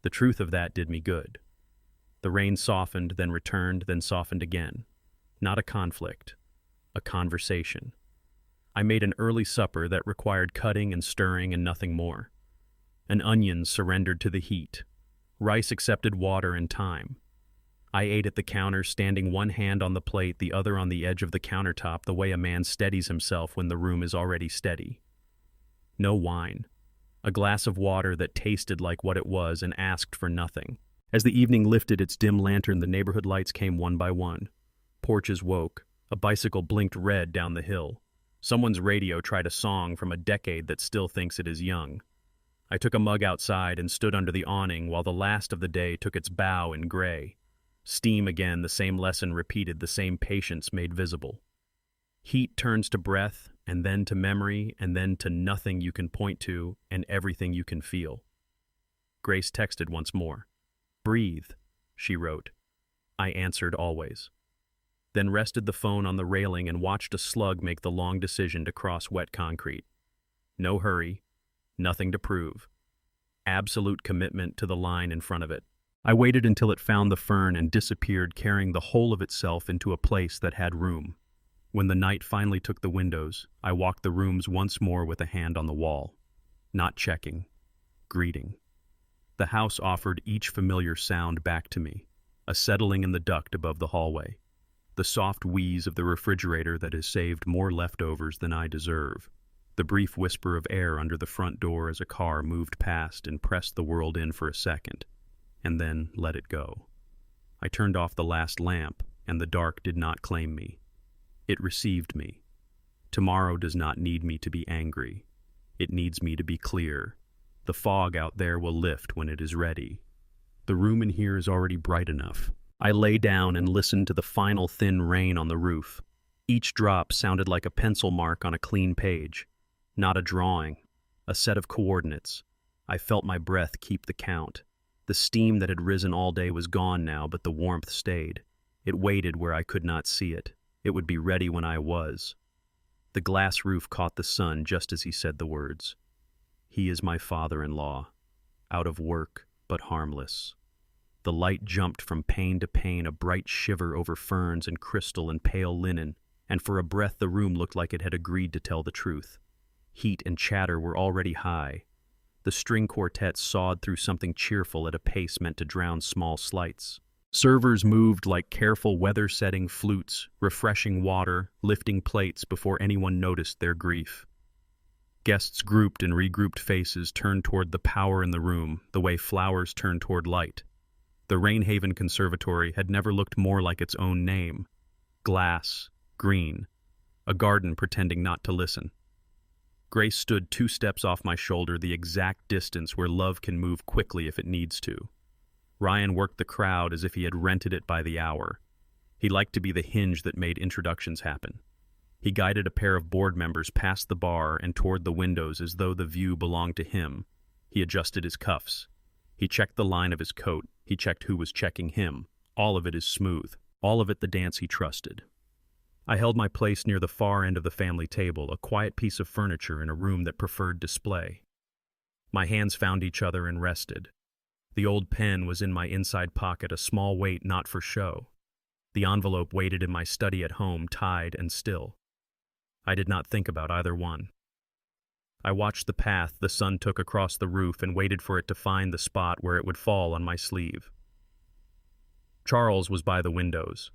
The truth of that did me good. The rain softened, then returned, then softened again. Not a conflict, a conversation. I made an early supper that required cutting and stirring and nothing more. An onion surrendered to the heat. Rice accepted water and time. I ate at the counter, standing one hand on the plate, the other on the edge of the countertop, the way a man steadies himself when the room is already steady. No wine. A glass of water that tasted like what it was and asked for nothing. As the evening lifted its dim lantern, the neighborhood lights came one by one. Porches woke. A bicycle blinked red down the hill. Someone's radio tried a song from a decade that still thinks it is young. I took a mug outside and stood under the awning while the last of the day took its bow in gray. Steam again, the same lesson repeated, the same patience made visible. Heat turns to breath, and then to memory, and then to nothing you can point to and everything you can feel. Grace texted once more. "Breathe," she wrote. I answered always. Then rested the phone on the railing and watched a slug make the long decision to cross wet concrete. No hurry, nothing to prove. Absolute commitment to the line in front of it. I waited until it found the fern and disappeared, carrying the whole of itself into a place that had room. When the night finally took the windows, I walked the rooms once more with a hand on the wall. Not checking. Greeting. The house offered each familiar sound back to me. A settling in the duct above the hallway. The soft wheeze of the refrigerator that has saved more leftovers than I deserve. The brief whisper of air under the front door as a car moved past and pressed the world in for a second, and then let it go. I turned off the last lamp, and the dark did not claim me. It received me. Tomorrow does not need me to be angry. It needs me to be clear. The fog out there will lift when it is ready. The room in here is already bright enough. I lay down and listened to the final thin rain on the roof. Each drop sounded like a pencil mark on a clean page. Not a drawing, a set of coordinates. I felt my breath keep the count. The steam that had risen all day was gone now, but the warmth stayed. It waited where I could not see it. It would be ready when I was. The glass roof caught the sun just as he said the words. He is my father-in-law, out of work but harmless. The light jumped from pane to pane, a bright shiver over ferns and crystal and pale linen, and for a breath the room looked like it had agreed to tell the truth. Heat and chatter were already high. The string quartet sawed through something cheerful at a pace meant to drown small slights. Servers moved like careful weather-setting flutes, refreshing water, lifting plates before anyone noticed their grief. Guests grouped and regrouped faces turned toward the power in the room, the way flowers turn toward light. The Rainhaven Conservatory had never looked more like its own name. Glass, green, a garden pretending not to listen. Grace stood 2 steps off my shoulder, the exact distance where love can move quickly if it needs to. Ryan worked the crowd as if he had rented it by the hour. He liked to be the hinge that made introductions happen. He guided a pair of board members past the bar and toward the windows as though the view belonged to him. He adjusted his cuffs. He checked the line of his coat. He checked who was checking him. All of it is smooth. All of it the dance he trusted. I held my place near the far end of the family table, a quiet piece of furniture in a room that preferred display. My hands found each other and rested. The old pen was in my inside pocket, a small weight not for show. The envelope waited in my study at home, tied and still. I did not think about either one. I watched the path the sun took across the roof and waited for it to find the spot where it would fall on my sleeve. Charles was by the windows.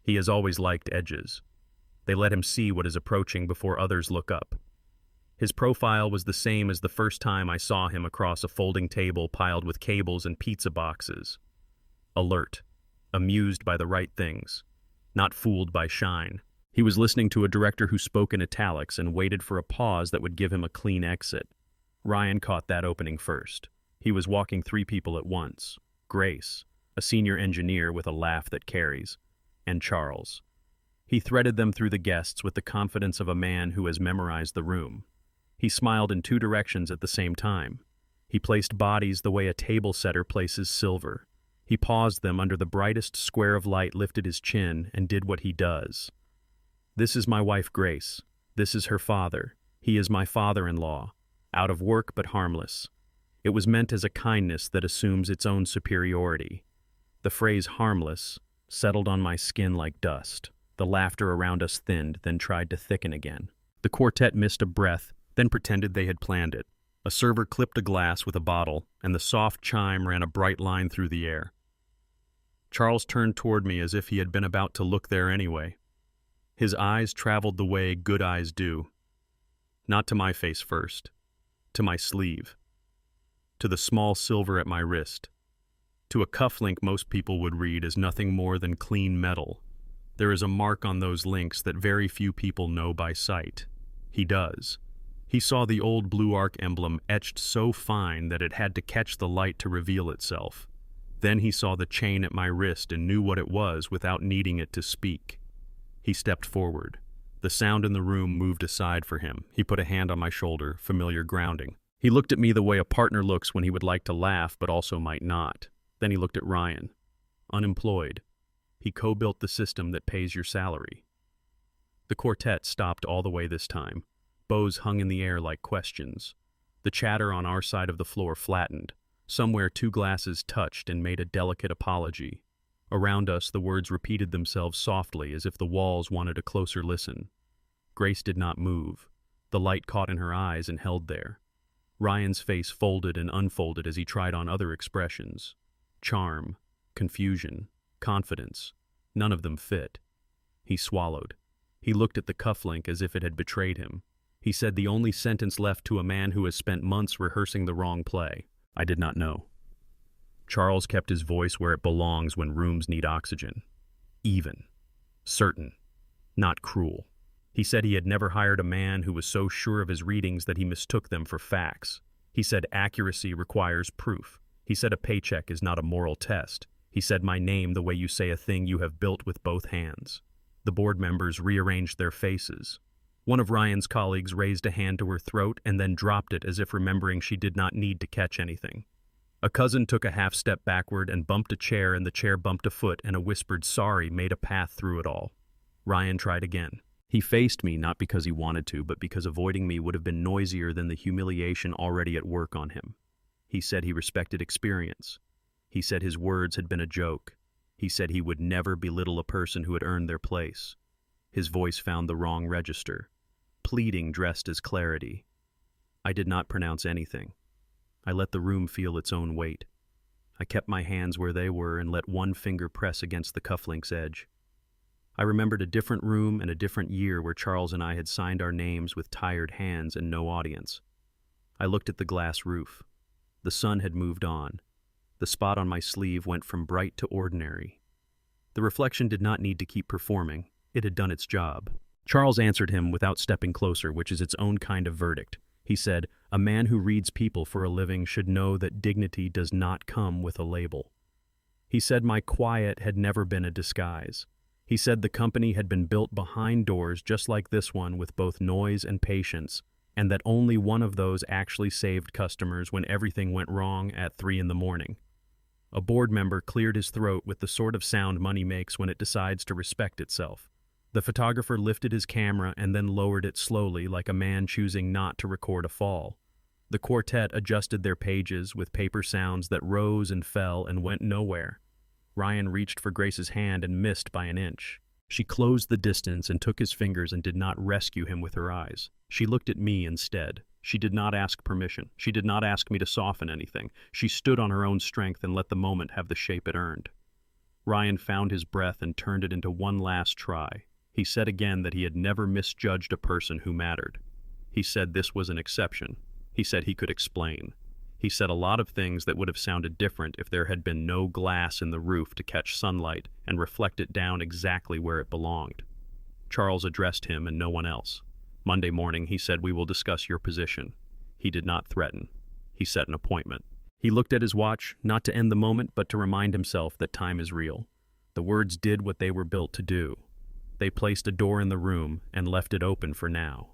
He has always liked edges. They let him see what is approaching before others look up. His profile was the same as the first time I saw him across a folding table piled with cables and pizza boxes. Alert, amused by the right things, not fooled by shine. He was listening to a director who spoke in italics and waited for a pause that would give him a clean exit. Ryan caught that opening first. He was walking 3 people at once. Grace, a senior engineer with a laugh that carries, and Charles. He threaded them through the guests with the confidence of a man who has memorized the room. He smiled in 2 directions at the same time. He placed bodies the way a table setter places silver. He paused them under the brightest square of light, lifted his chin, and did what he does. This is my wife Grace. This is her father. He is my father-in-law. Out of work but harmless. It was meant as a kindness that assumes its own superiority. The phrase harmless settled on my skin like dust. The laughter around us thinned, then tried to thicken again. The quartet missed a breath, then pretended they had planned it. A server clipped a glass with a bottle, and the soft chime ran a bright line through the air. Charles turned toward me as if he had been about to look there anyway. His eyes traveled the way good eyes do. Not to my face first, to my sleeve, to the small silver at my wrist, to a cufflink most people would read as nothing more than clean metal. There is a mark on those links that very few people know by sight. He does. He saw the old blue arc emblem etched so fine that it had to catch the light to reveal itself. Then he saw the chain at my wrist and knew what it was without needing it to speak. He stepped forward. The sound in the room moved aside for him. He put a hand on my shoulder, familiar grounding. He looked at me the way a partner looks when he would like to laugh but also might not. Then he looked at Ryan. Unemployed. He co-built the system that pays your salary. The quartet stopped all the way this time. Bows hung in the air like questions. The chatter on our side of the floor flattened. Somewhere 2 glasses touched and made a delicate apology. Around us, the words repeated themselves softly as if the walls wanted a closer listen. Grace did not move. The light caught in her eyes and held there. Ryan's face folded and unfolded as he tried on other expressions. Charm, confusion, confidence. None of them fit. He swallowed. He looked at the cufflink as if it had betrayed him. He said the only sentence left to a man who has spent months rehearsing the wrong play. I did not know. Charles kept his voice where it belongs when rooms need oxygen. Even. Certain. Not cruel. He said he had never hired a man who was so sure of his readings that he mistook them for facts. He said accuracy requires proof. He said a paycheck is not a moral test. He said my name the way you say a thing you have built with both hands. The board members rearranged their faces. One of Ryan's colleagues raised a hand to her throat and then dropped it as if remembering she did not need to catch anything. A cousin took a half step backward and bumped a chair, and the chair bumped a foot, and a whispered sorry made a path through it all. Ryan tried again. He faced me not because he wanted to, but because avoiding me would have been noisier than the humiliation already at work on him. He said he respected experience. He said his words had been a joke. He said he would never belittle a person who had earned their place. His voice found the wrong register. Pleading dressed as clarity. I did not pronounce anything. I let the room feel its own weight. I kept my hands where they were and let one finger press against the cufflink's edge. I remembered a different room and a different year where Charles and I had signed our names with tired hands and no audience. I looked at the glass roof. The sun had moved on. The spot on my sleeve went from bright to ordinary. The reflection did not need to keep performing. It had done its job. Charles answered him without stepping closer, which is its own kind of verdict. He said, "A man who reads people for a living should know that dignity does not come with a label." He said my quiet had never been a disguise. He said the company had been built behind doors just like this one with both noise and patience, and that only one of those actually saved customers when everything went wrong at 3 a.m. A board member cleared his throat with the sort of sound money makes when it decides to respect itself. The photographer lifted his camera and then lowered it slowly like a man choosing not to record a fall. The quartet adjusted their pages with paper sounds that rose and fell and went nowhere. Ryan reached for Grace's hand and missed by an inch. She closed the distance and took his fingers and did not rescue him with her eyes. She looked at me instead. She did not ask permission. She did not ask me to soften anything. She stood on her own strength and let the moment have the shape it earned. Ryan found his breath and turned it into one last try. He said again that he had never misjudged a person who mattered. He said this was an exception. He said he could explain. He said a lot of things that would have sounded different if there had been no glass in the roof to catch sunlight and reflect it down exactly where it belonged. Charles addressed him and no one else. Monday morning, he said, "We will discuss your position." He did not threaten. He set an appointment. He looked at his watch, not to end the moment, but to remind himself that time is real. The words did what they were built to do. They placed a door in the room and left it open for now.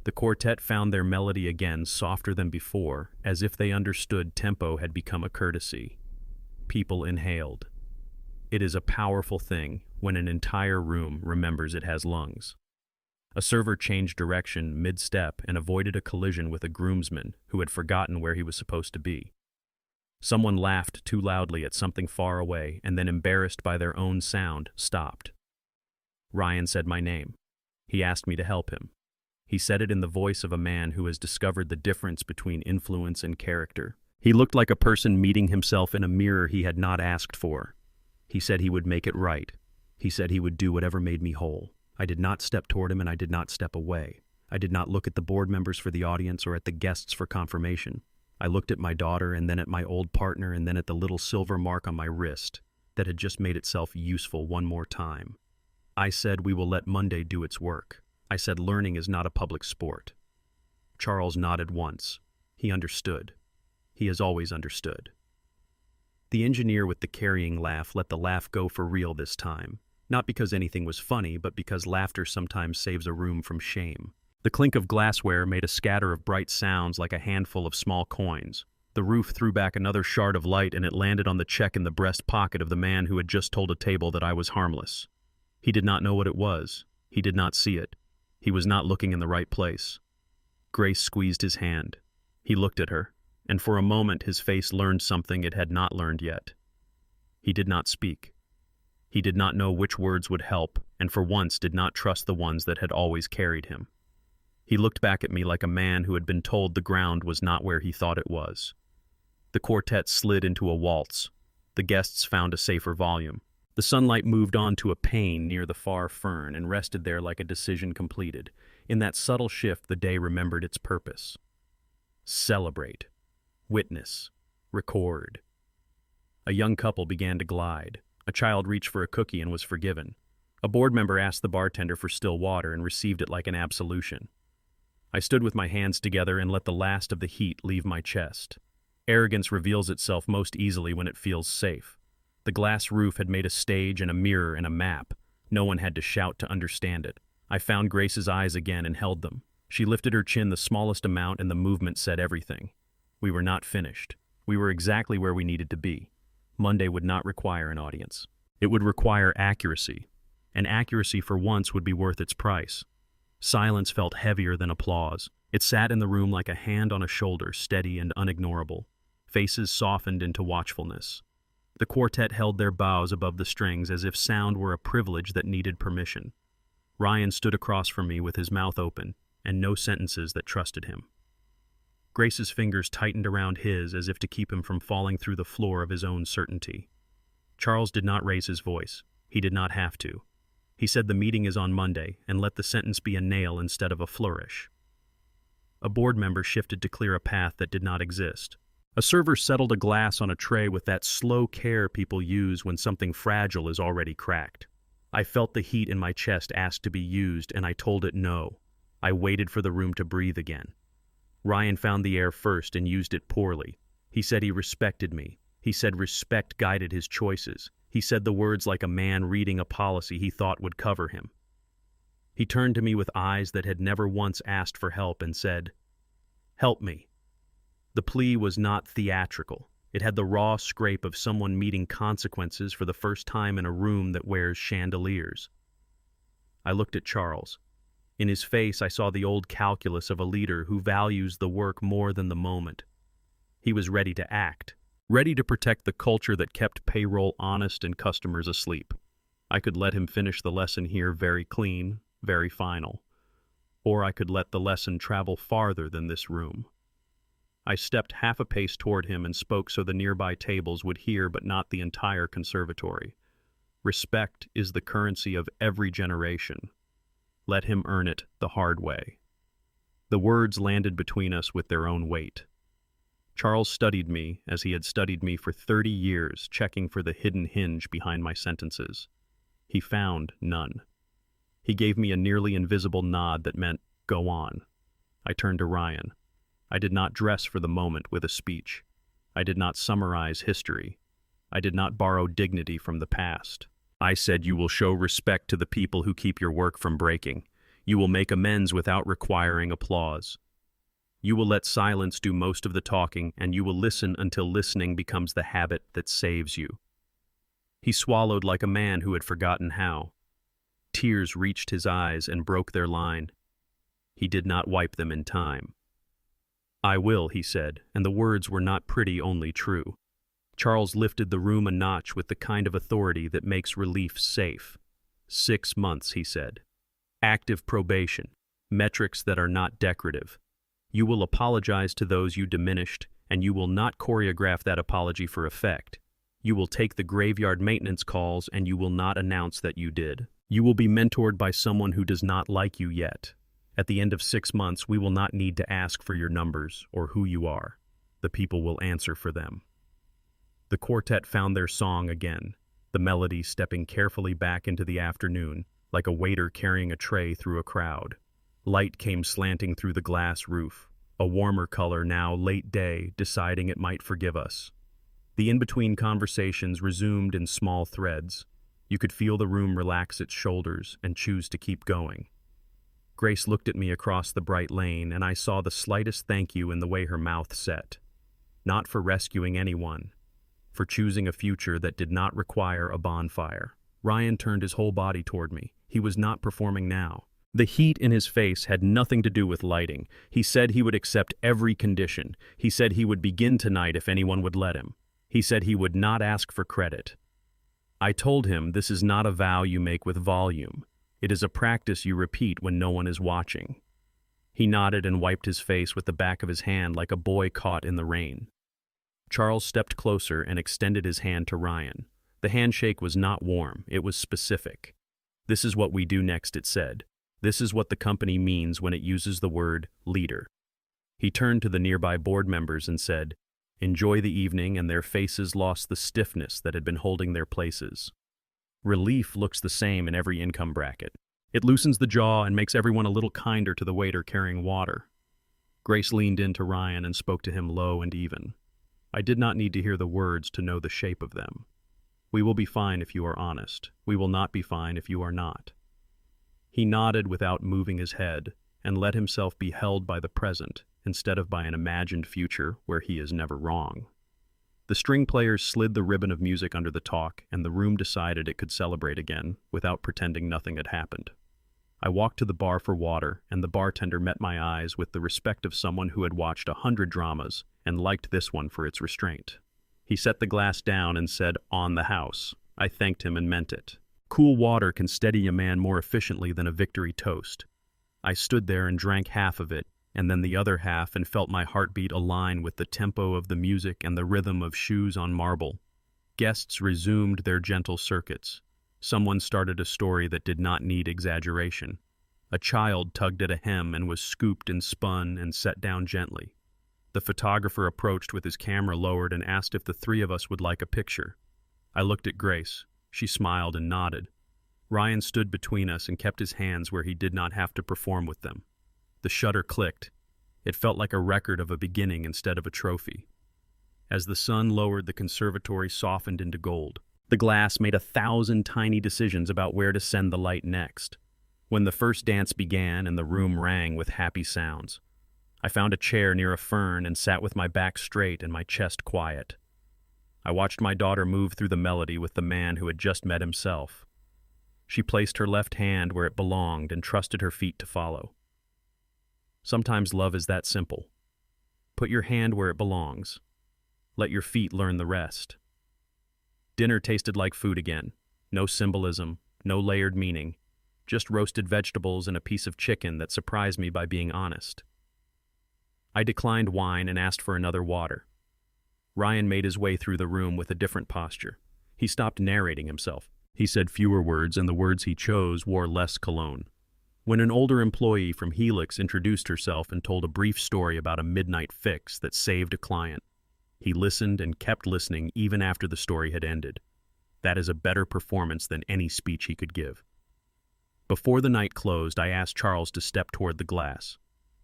The quartet found their melody again softer than before, as if they understood tempo had become a courtesy. People inhaled. It is a powerful thing when an entire room remembers it has lungs. A server changed direction mid-step and avoided a collision with a groomsman who had forgotten where he was supposed to be. Someone laughed too loudly at something far away and then, embarrassed by their own sound, stopped. Ryan said my name. He asked me to help him. He said it in the voice of a man who has discovered the difference between influence and character. He looked like a person meeting himself in a mirror he had not asked for. He said he would make it right. He said he would do whatever made me whole. I did not step toward him and I did not step away. I did not look at the board members for the audience or at the guests for confirmation. I looked at my daughter and then at my old partner and then at the little silver mark on my wrist that had just made itself useful one more time. I said we will let Monday do its work. I said learning is not a public sport. Charles nodded once. He understood. He has always understood. The engineer with the carrying laugh let the laugh go for real this time, not because anything was funny, but because laughter sometimes saves a room from shame. The clink of glassware made a scatter of bright sounds like a handful of small coins. The roof threw back another shard of light and it landed on the check in the breast pocket of the man who had just told a table that I was harmless. He did not know what it was. He did not see it. He was not looking in the right place. Grace squeezed his hand. He looked at her, and for a moment his face learned something it had not learned yet. He did not speak. He did not know which words would help, and for once did not trust the ones that had always carried him. He looked back at me like a man who had been told the ground was not where he thought it was. The quartet slid into a waltz. The guests found a safer volume. The sunlight moved on to a pane near the far fern and rested there like a decision completed. In that subtle shift, the day remembered its purpose. Celebrate. Witness. Record. A young couple began to glide. A child reached for a cookie and was forgiven. A board member asked the bartender for still water and received it like an absolution. I stood with my hands together and let the last of the heat leave my chest. Arrogance reveals itself most easily when it feels safe. The glass roof had made a stage and a mirror and a map. No one had to shout to understand it. I found Grace's eyes again and held them. She lifted her chin the smallest amount and the movement said everything. We were not finished. We were exactly where we needed to be. Monday would not require an audience. It would require accuracy. And accuracy for once would be worth its price. Silence felt heavier than applause. It sat in the room like a hand on a shoulder, steady and unignorable. Faces softened into watchfulness. The quartet held their bows above the strings as if sound were a privilege that needed permission. Ryan stood across from me with his mouth open and no sentences that trusted him. Grace's fingers tightened around his as if to keep him from falling through the floor of his own certainty. Charles did not raise his voice. He did not have to. He said the meeting is on Monday and let the sentence be a nail instead of a flourish. A board member shifted to clear a path that did not exist. A server settled a glass on a tray with that slow care people use when something fragile is already cracked. I felt the heat in my chest ask to be used, and I told it no. I waited for the room to breathe again. Ryan found the air first and used it poorly. He said he respected me. He said respect guided his choices. He said the words like a man reading a policy he thought would cover him. He turned to me with eyes that had never once asked for help and said, "Help me." The plea was not theatrical. It had the raw scrape of someone meeting consequences for the first time in a room that wears chandeliers. I looked at Charles. In his face, I saw the old calculus of a leader who values the work more than the moment. He was ready to act, ready to protect the culture that kept payroll honest and customers asleep. I could let him finish the lesson here very clean, very final. Or I could let the lesson travel farther than this room. I stepped half a pace toward him and spoke so the nearby tables would hear but not the entire conservatory. Respect is the currency of every generation. Let him earn it the hard way. The words landed between us with their own weight. Charles studied me as he had studied me for 30 years, checking for the hidden hinge behind my sentences. He found none. He gave me a nearly invisible nod that meant, "Go on." I turned to Ryan. I did not dress for the moment with a speech. I did not summarize history. I did not borrow dignity from the past. I said you will show respect to the people who keep your work from breaking. You will make amends without requiring applause. You will let silence do most of the talking, and you will listen until listening becomes the habit that saves you. He swallowed like a man who had forgotten how. Tears reached his eyes and broke their line. He did not wipe them in time. "I will," he said, and the words were not pretty, only true. Charles lifted the room a notch with the kind of authority that makes relief safe. 6 months, he said. Active probation. Metrics that are not decorative. You will apologize to those you diminished, and you will not choreograph that apology for effect. You will take the graveyard maintenance calls, and you will not announce that you did. You will be mentored by someone who does not like you yet. At the end of 6 months, we will not need to ask for your numbers or who you are. The people will answer for them. The quartet found their song again, the melody stepping carefully back into the afternoon, like a waiter carrying a tray through a crowd. Light came slanting through the glass roof, a warmer color now, late day, deciding it might forgive us. The in-between conversations resumed in small threads. You could feel the room relax its shoulders and choose to keep going. Grace looked at me across the bright lane, and I saw the slightest thank you in the way her mouth set. Not for rescuing anyone, for choosing a future that did not require a bonfire. Ryan turned his whole body toward me. He was not performing now. The heat in his face had nothing to do with lighting. He said he would accept every condition. He said he would begin tonight if anyone would let him. He said he would not ask for credit. I told him this is not a vow you make with volume. It is a practice you repeat when no one is watching. He nodded and wiped his face with the back of his hand like a boy caught in the rain. Charles stepped closer and extended his hand to Ryan. The handshake was not warm, it was specific. This is what we do next, it said. This is what the company means when it uses the word leader. He turned to the nearby board members and said, "Enjoy the evening," and their faces lost the stiffness that had been holding their places. Relief looks the same in every income bracket. It loosens the jaw and makes everyone a little kinder to the waiter carrying water. Grace leaned in to Ryan and spoke to him low and even. I did not need to hear the words to know the shape of them. We will be fine if you are honest. We will not be fine if you are not. He nodded without moving his head and let himself be held by the present instead of by an imagined future where he is never wrong. The string players slid the ribbon of music under the talk, and the room decided it could celebrate again without pretending nothing had happened. I walked to the bar for water, and the bartender met my eyes with the respect of someone who had watched 100 dramas and liked this one for its restraint. He set the glass down and said, "On the house." I thanked him and meant it. Cool water can steady a man more efficiently than a victory toast. I stood there and drank half of it, and then the other half, and felt my heartbeat align with the tempo of the music and the rhythm of shoes on marble. Guests resumed their gentle circuits. Someone started a story that did not need exaggeration. A child tugged at a hem and was scooped and spun and set down gently. The photographer approached with his camera lowered and asked if the three of us would like a picture. I looked at Grace. She smiled and nodded. Ryan stood between us and kept his hands where he did not have to perform with them. The shutter clicked. It felt like a record of a beginning instead of a trophy. As the sun lowered, the conservatory softened into gold. The glass made 1,000 tiny decisions about where to send the light next. When the first dance began and the room rang with happy sounds, I found a chair near a fern and sat with my back straight and my chest quiet. I watched my daughter move through the melody with the man who had just met himself. She placed her left hand where it belonged and trusted her feet to follow. Sometimes love is that simple. Put your hand where it belongs. Let your feet learn the rest. Dinner tasted like food again. No symbolism, no layered meaning, just roasted vegetables and a piece of chicken that surprised me by being honest. I declined wine and asked for another water. Ryan made his way through the room with a different posture. He stopped narrating himself. He said fewer words, and the words he chose wore less cologne. When an older employee from Helix introduced herself and told a brief story about a midnight fix that saved a client, he listened and kept listening even after the story had ended. That is a better performance than any speech he could give. Before the night closed, I asked Charles to step toward the glass.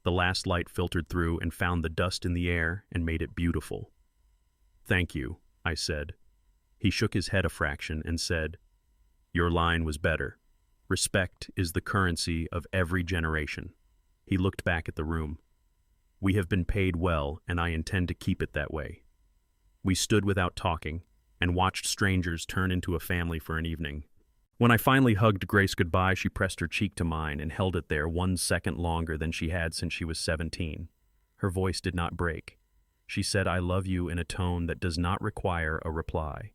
The last light filtered through and found the dust in the air and made it beautiful. "Thank you," I said. He shook his head a fraction and said, "Your line was better. Respect is the currency of every generation." He looked back at the room. "We have been paid well, and I intend to keep it that way." We stood without talking and watched strangers turn into a family for an evening. When I finally hugged Grace goodbye, she pressed her cheek to mine and held it there 1 second longer than she had since she was 17. Her voice did not break. She said, "I love you," in a tone that does not require a reply.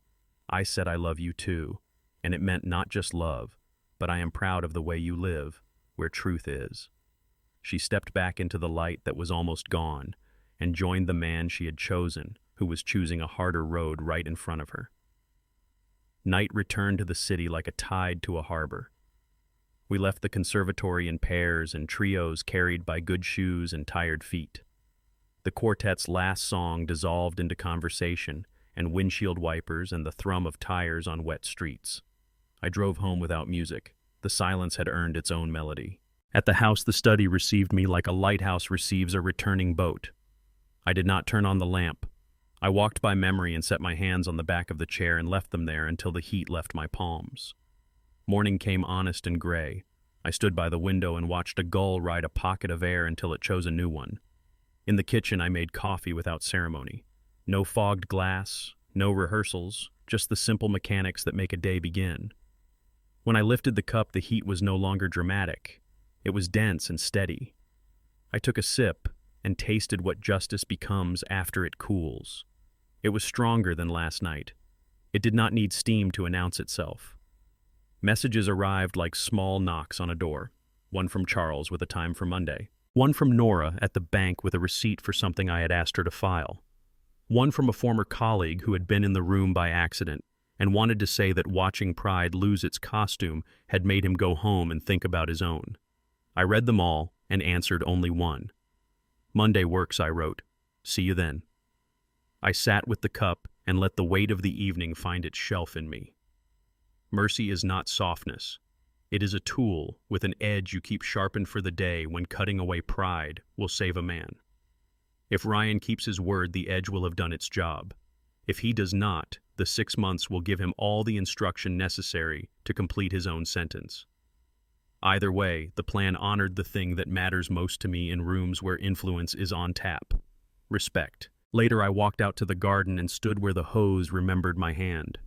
I said, "I love you too," and it meant not just love, but I am proud of the way you live, where truth is. She stepped back into the light that was almost gone and joined the man she had chosen, who was choosing a harder road right in front of her. Night returned to the city like a tide to a harbor. We left the conservatory in pairs and trios carried by good shoes and tired feet. The quartet's last song dissolved into conversation and windshield wipers and the thrum of tires on wet streets. I drove home without music. The silence had earned its own melody. At the house, the study received me like a lighthouse receives a returning boat. I did not turn on the lamp. I walked by memory and set my hands on the back of the chair and left them there until the heat left my palms. Morning came honest and gray. I stood by the window and watched a gull ride a pocket of air until it chose a new one. In the kitchen, I made coffee without ceremony. No fogged glass, no rehearsals, just the simple mechanics that make a day begin. When I lifted the cup, the heat was no longer dramatic. It was dense and steady. I took a sip and tasted what justice becomes after it cools. It was stronger than last night. It did not need steam to announce itself. Messages arrived like small knocks on a door, one from Charles with a time for Monday, one from Nora at the bank with a receipt for something I had asked her to file, one from a former colleague who had been in the room by accident and wanted to say that watching Pride lose its costume had made him go home and think about his own. I read them all and answered only one. "Monday works," I wrote. "See you then." I sat with the cup and let the weight of the evening find its shelf in me. Mercy is not softness. It is a tool with an edge you keep sharpened for the day when cutting away pride will save a man. If Ryan keeps his word, the edge will have done its job. If he does not, the 6 months will give him all the instruction necessary to complete his own sentence. Either way, the plan honored the thing that matters most to me in rooms where influence is on tap: respect. Later, I walked out to the garden and stood where the hose remembered my hand.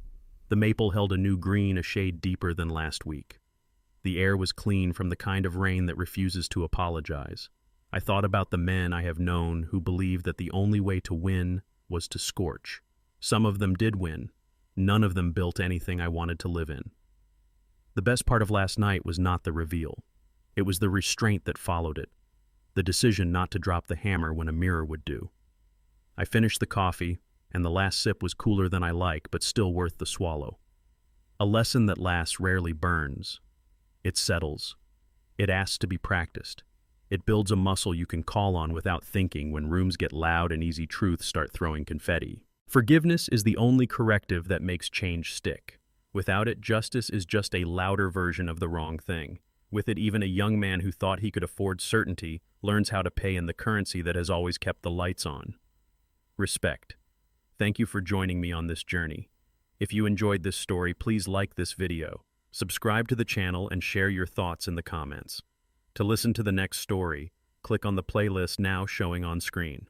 The maple held a new green a shade deeper than last week. The air was clean from the kind of rain that refuses to apologize. I thought about the men I have known who believed that the only way to win was to scorch. Some of them did win. None of them built anything I wanted to live in. The best part of last night was not the reveal. It was the restraint that followed it, the decision not to drop the hammer when a mirror would do. I finished the coffee, and the last sip was cooler than I like, but still worth the swallow. A lesson that lasts rarely burns. It settles. It asks to be practiced. It builds a muscle you can call on without thinking when rooms get loud and easy truths start throwing confetti. Forgiveness is the only corrective that makes change stick. Without it, justice is just a louder version of the wrong thing. With it, even a young man who thought he could afford certainty learns how to pay in the currency that has always kept the lights on. Respect. Thank you for joining me on this journey. If you enjoyed this story, please like this video, subscribe to the channel, and share your thoughts in the comments. To listen to the next story, click on the playlist now showing on screen.